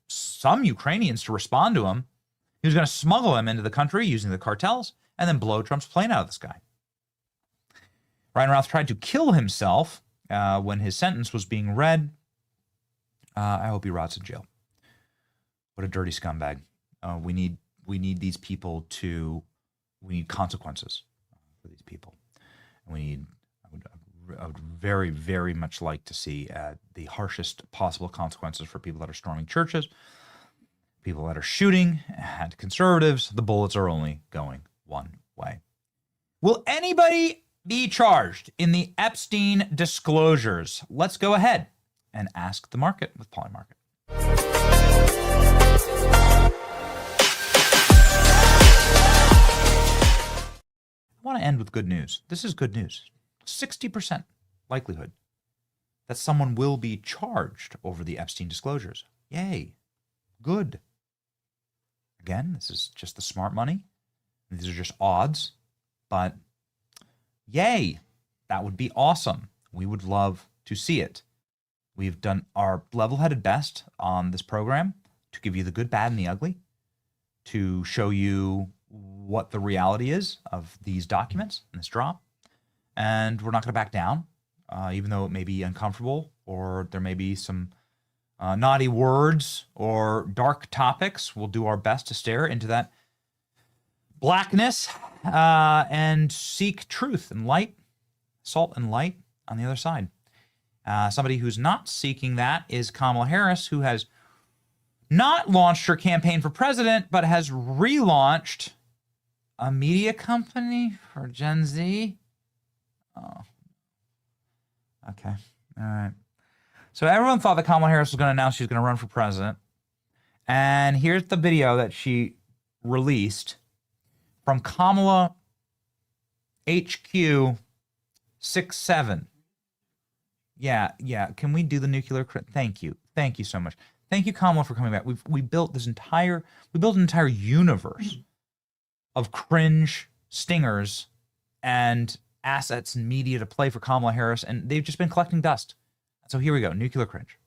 S6: some Ukrainians to respond to him. He was going to smuggle them into the country using the cartels and then blow Trump's plane out of the sky. Ryan Ralph tried to kill himself when his sentence was being read. I hope he rots in jail. What a dirty scumbag. We need these people we need consequences for these people. I would very, very much like to see the harshest possible consequences for people that are storming churches, people that are shooting at conservatives. The bullets are only going one way. Will anybody be charged in the Epstein disclosures? Let's go ahead and ask the market with Polymarket. I want to end with good news. This is good news. 60% likelihood that someone will be charged over the Epstein disclosures. Yay. Good. Again, this is just the smart money. These are just odds, but yay. That would be awesome. We would love to see it. We've done our level-headed best on this program to give you the good, bad, and the ugly, to show you what the reality is of these documents and this drop. And we're not going to back down, even though it may be uncomfortable or there may be some naughty words or dark topics. We'll do our best to stare into that blackness and seek truth and light, salt and light on the other side. Somebody who's not seeking that is Kamala Harris, who has not launched her campaign for president, but has relaunched a media company for Gen Z. Oh, okay. All right. So everyone thought that Kamala Harris was going to announce she's going to run for president. And here's the video that she released from Kamala HQ 67. Yeah. Can we do the nuclear? Thank you. Thank you so much. Thank you, Kamala, for coming back. We built an entire universe of cringe stingers and assets and media to play for Kamala Harris, and they've just been collecting dust. So here we go, nuclear cringe.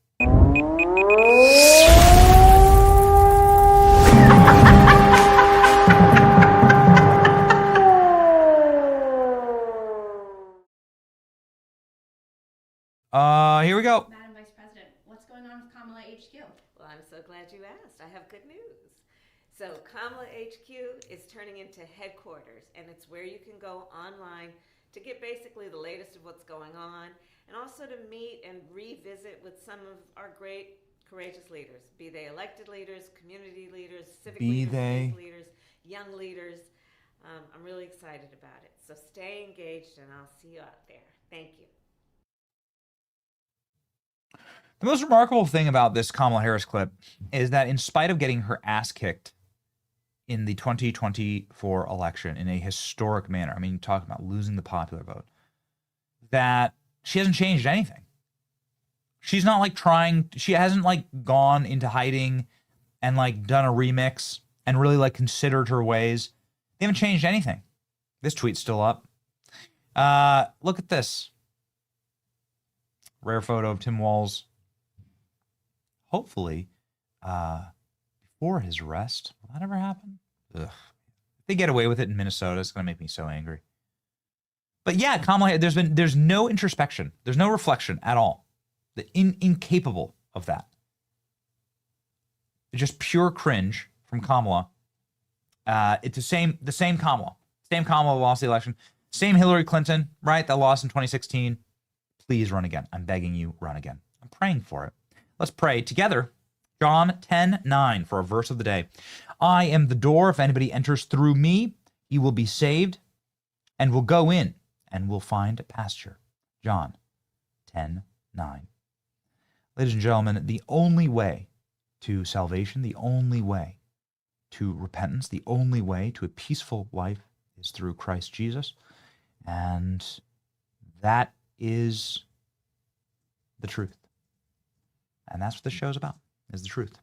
S6: Here we go.
S15: Madam Vice President, what's going on with Kamala HQ?
S16: Well, I'm so glad you asked. I have good news. So Kamala HQ is turning into headquarters, and it's where you can go online to get basically the latest of what's going on, and also to meet and revisit with some of our great, courageous leaders, be they elected leaders, community leaders, civic leaders, young leaders. I'm really excited about it. So stay engaged, and I'll see you out there. Thank you.
S6: The most remarkable thing about this Kamala Harris clip is that in spite of getting her ass kicked in the 2024 election in a historic manner, I mean, talk about losing the popular vote, that she hasn't changed anything. She's not like she hasn't like gone into hiding and like done a remix and really like considered her ways. They haven't changed anything. This tweet's still up. Look at this. Rare photo of Tim Walz. Hopefully, before his arrest. Will that ever happen? Ugh. If they get away with it in Minnesota, it's going to make me so angry. But yeah, Kamala, there's no introspection. There's no reflection at all. Incapable of that. Just pure cringe from Kamala. It's the same Kamala. Same Kamala lost the election. Same Hillary Clinton, right? That lost in 2016. Please run again. I'm begging you, run again. I'm praying for it. Let's pray together. John 10:9 for our verse of the day. I am the door. If anybody enters through me, he will be saved and will go in and will find pasture. John 10:9. Ladies and gentlemen, the only way to salvation, the only way to repentance, the only way to a peaceful life is through Christ Jesus. And that is the truth. And that's what this show's about, is the truth.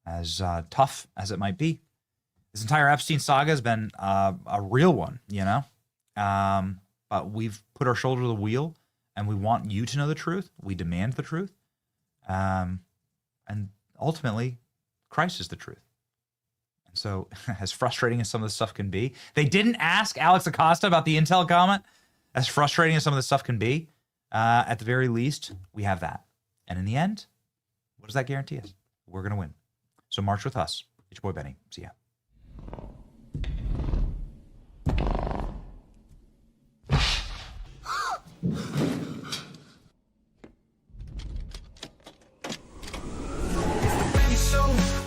S6: As tough as it might be, this entire Epstein saga has been a real one, you know? But we've put our shoulder to the wheel, and we want you to know the truth. We demand the truth. And ultimately, Christ is the truth. And so, as frustrating as some of this stuff can be, they didn't ask Alex Acosta about the Intel comment. As frustrating as some of this stuff can be, at the very least, we have that. And in the end, what does that guarantee us? We're going to win. So march with us. It's your boy Benny. See ya.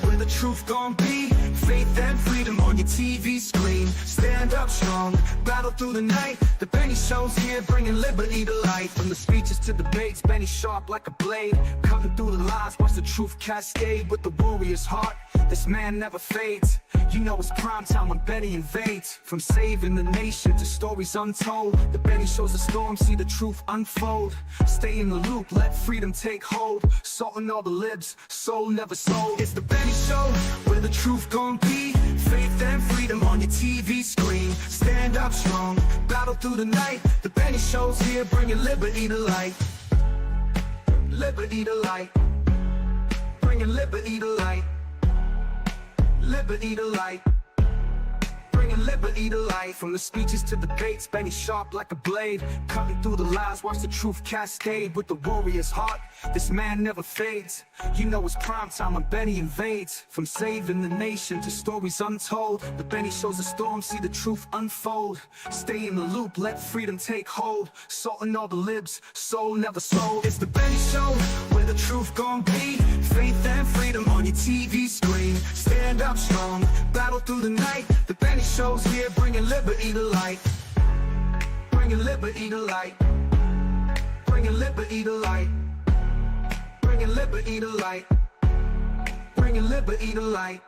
S17: Where the truth gon' be, faith and freedom on your TV screen. Stand up strong, battle through the night. The Benny Show's here, bringing liberty to life. From the speeches to debates, Benny sharp like a blade, cutting through the lies, watch the truth cascade. With the warrior's heart, this man never fades. You know it's prime time when Benny invades. From saving the nation to stories untold, the Benny Show's a storm, see the truth unfold. Stay in the loop, let freedom take hold. Salting all the libs, soul never sold. It's the Benny Show, where the truth gon' be, faith and freedom on your TV screen. Stand up strong, battle through the night. The Benny Show's here, bringing liberty to light. Liberty to light. Bringing liberty to light. Liberty to light. Bringing liberty to life. From the speeches to debates, Benny sharp like a blade, cutting through the lies, watch the truth cascade. With the warrior's heart, this man never fades. You know it's prime time when Benny invades. From saving the nation to stories untold, the Benny Show's a storm, see the truth unfold. Stay in the loop, let freedom take hold. Salting all the libs, soul never sold. It's the Benny Show, where the truth gon' be, faith and freedom on your TV screen. Stand up strong, battle through the night. The Benny Show's here, bringing liberty to light. Bringing liberty to light. Bringing liberty to light. Bringing liberty to light. Bringing liberty to light.